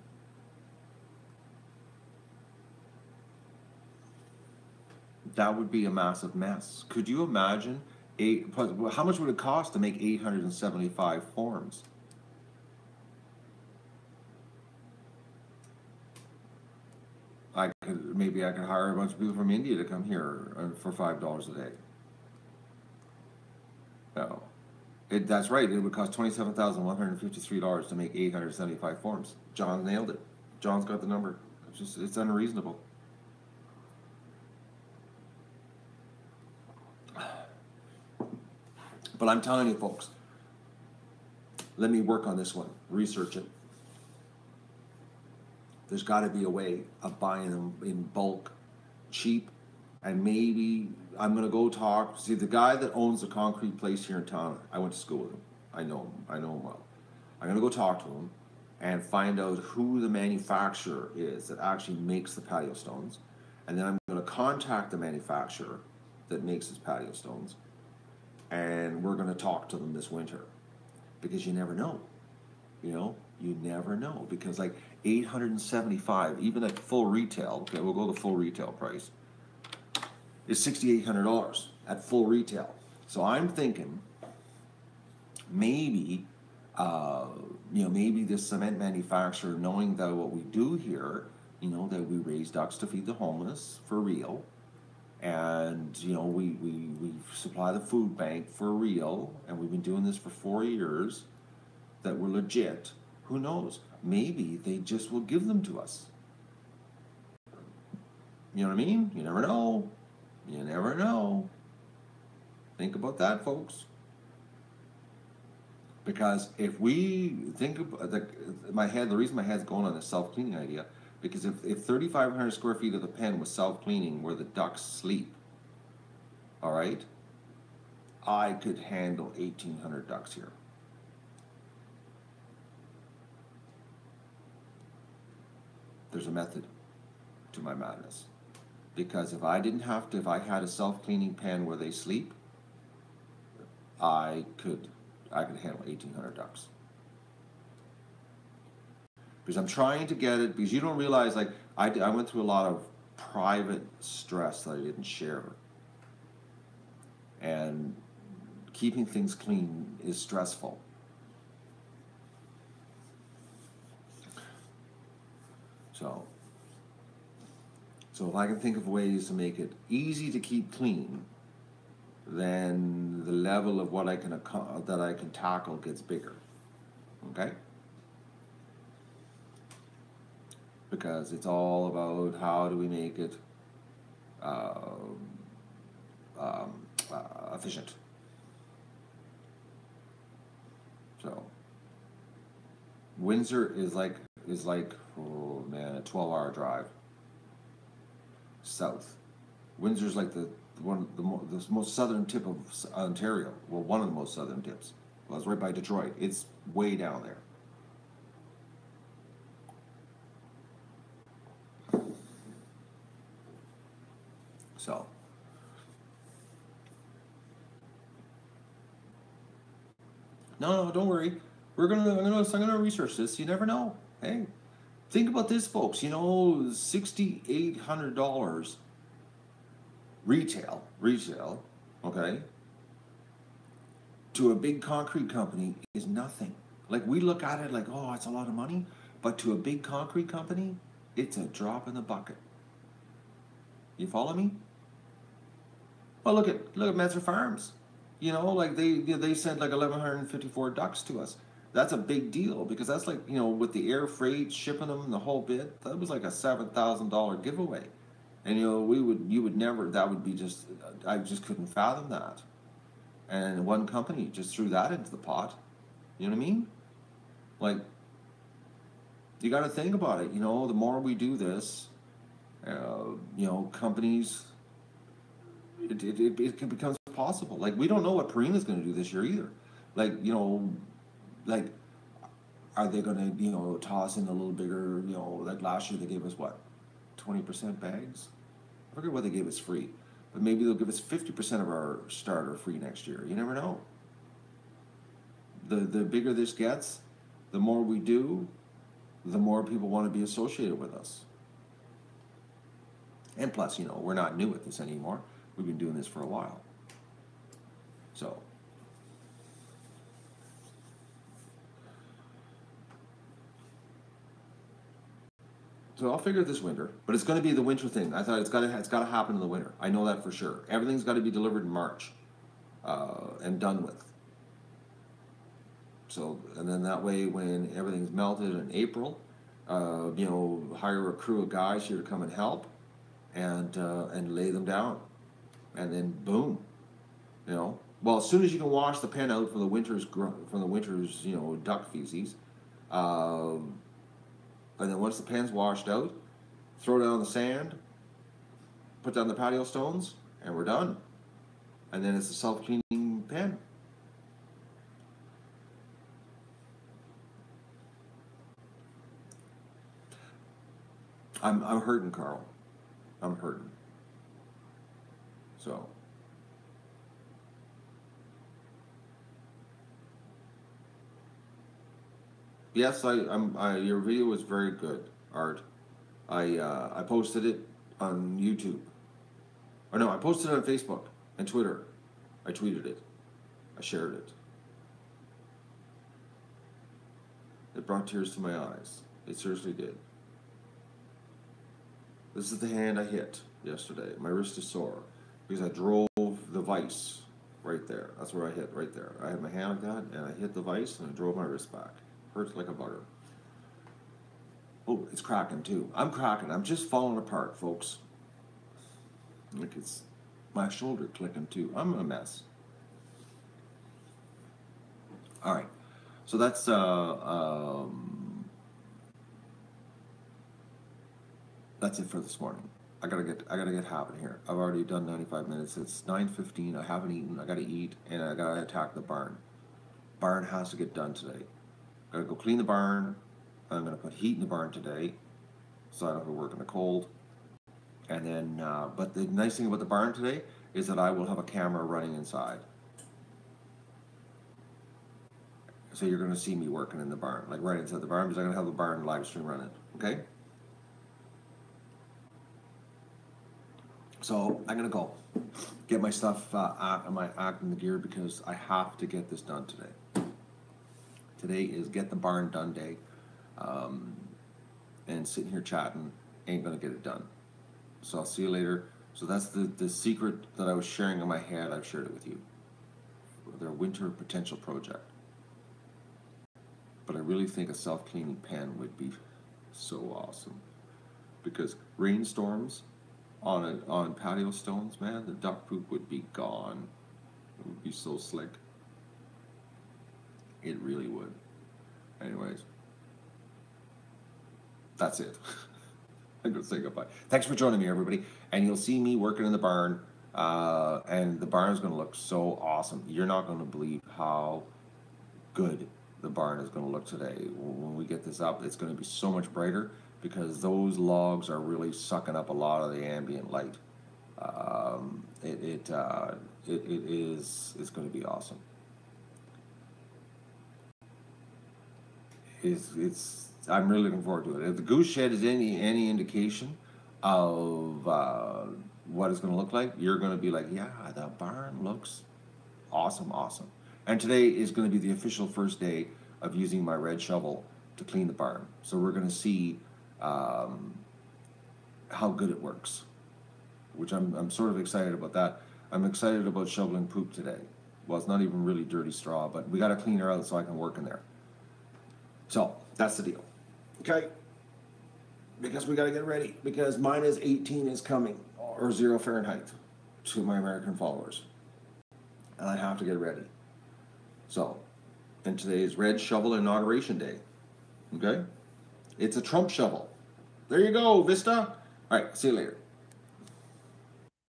That would be a massive mess. Could you imagine? How much would it cost to make 875 forms? Maybe I could hire a bunch of people from India to come here for $5 a day. No, that's right. It would cost $27,153 to make 875 forms. John nailed it. John's got the number. It's unreasonable. But I'm telling you, folks, let me work on this one, research it. There's got to be a way of buying them in bulk, cheap, and maybe I'm going to go talk. See, the guy that owns the concrete place here in town, I went to school with him. I know him well. I'm going to go talk to him and find out who the manufacturer is that actually makes the patio stones. And then I'm going to contact the manufacturer that makes his patio stones. And we're going to talk to them this winter, because you never know. You never know, because like 875, even at full retail, okay, we'll go to full retail price, is $6,800 at full retail. So I'm thinking maybe, maybe this cement manufacturer, knowing that what we do here, that we raise ducks to feed the homeless for real, and we supply the food bank for real, and we've been doing this for 4 years, that we're legit. Who knows? Maybe they just will give them to us. You know what I mean? You never know. You never know. Think about that, folks. Because if we think about the reason my head's going on this self-cleaning idea, because if 3,500 square feet of the pen was self-cleaning where the ducks sleep, all right, I could handle 1,800 ducks here. There's a method to my madness. Because if I had a self-cleaning pen where they sleep, I could handle 1,800 ducks. Because I'm trying to get it, because you don't realize, like, I went through a lot of private stress that I didn't share. And keeping things clean is stressful. So if I can think of ways to make it easy to keep clean, then the level of what I can tackle gets bigger. Okay? Because it's all about how do we make it efficient. So Windsor is like oh man, a 12-hour drive south. Windsor's like the most southern tip of Ontario. Well, one of the most southern tips. Well, it's right by Detroit. It's way down there. So, no, don't worry. I'm gonna research this. You never know. Hey, think about this, folks. $6,800 retail, okay, to a big concrete company is nothing. Like, we look at it like, oh, it's a lot of money, but to a big concrete company, it's a drop in the bucket. You follow me? Well, look at Metzer Farms. Like they sent like 1,154 ducks to us. That's a big deal because that's like, with the air freight, shipping them, the whole bit, that was like a $7,000 giveaway. And you would never, that would be just, I just couldn't fathom that. And one company just threw that into the pot. You know what I mean? Like, you got to think about it. The more we do this, companies, it becomes possible. Like, we don't know what Purina's going to do this year either. Like, like, are they going to, toss in a little bigger, like last year they gave us what, 20% bags? I forget what they gave us free, but maybe they'll give us 50% of our starter free next year. You never know. The bigger this gets, the more we do, the more people want to be associated with us. And plus, we're not new at this anymore. We've been doing this for a while. So I'll figure it this winter, but it's going to be the winter thing. I thought it's got to happen in the winter. I know that for sure. Everything's got to be delivered in March and done with. So, and then that way, when everything's melted in April, hire a crew of guys here to come and help, and lay them down, and then boom, Well, as soon as you can wash the pen out from the winter's duck feces. And then once the pen's washed out, throw down the sand, put down the patio stones, and we're done. And then it's a self-cleaning pen. I'm hurting, Carl. I'm hurting. So. Yes, your video was very good, Art. I posted it on YouTube. Or no, I posted it on Facebook and Twitter. I tweeted it. I shared it. It brought tears to my eyes. It seriously did. This is the hand I hit yesterday. My wrist is sore because I drove the vise right there. That's where I hit, right there. I had my hand like that, and I hit the vise, and I drove my wrist back. Hurts like a bugger. Oh, it's cracking too. I'm cracking. I'm just falling apart, folks. Like it's my shoulder clicking too. I'm a mess. All right. So that's it for this morning. I gotta get hopping here. I've already done 95 minutes. It's 9:15. I haven't eaten. I gotta eat, and I gotta attack the barn. Barn has to get done today. Gotta go clean the barn. I'm gonna put heat in the barn today, so I don't have to work in the cold. And then, but the nice thing about the barn today is that I will have a camera running inside. So you're gonna see me working in the barn, like right inside the barn, because I'm gonna have the barn live stream running. Okay. So I'm gonna go get my stuff, my act in the gear, because I have to get this done today. Today is get the barn done day, and sitting here chatting ain't gonna get it done. So I'll see you later. So that's the secret that I was sharing in my head. I've shared it with you. Their winter potential project. But I really think a self-cleaning pen would be so awesome, because rainstorms on patio stones, man, the duck poop would be gone. It would be so slick. It really would. Anyways, that's it. I'm gonna say goodbye. Thanks for joining me, everybody. And you'll see me working in the barn, and the barn is gonna look so awesome. You're not gonna believe how good the barn is gonna look today. When we get this up, it's gonna be so much brighter, because those logs are really sucking up a lot of the ambient light. It's going to be awesome. I'm really looking forward to it. If the Goose shed is any indication of what it's going to look like, you're going to be like, yeah, the barn looks awesome. And today is going to be the official first day of using my red shovel to clean the barn. So we're going to see how good it works, which I'm sort of excited about that. I'm excited about shoveling poop today. Well, it's not even really dirty straw, but we got to clean her out so I can work in there. So that's the deal. Okay? Because we got to get ready, because minus 18 is coming, or 0 Fahrenheit, to my American followers. And I have to get ready. So, and today is Red Shovel Inauguration Day. Okay? It's a Trump shovel. There you go, Vista. All right, see you later.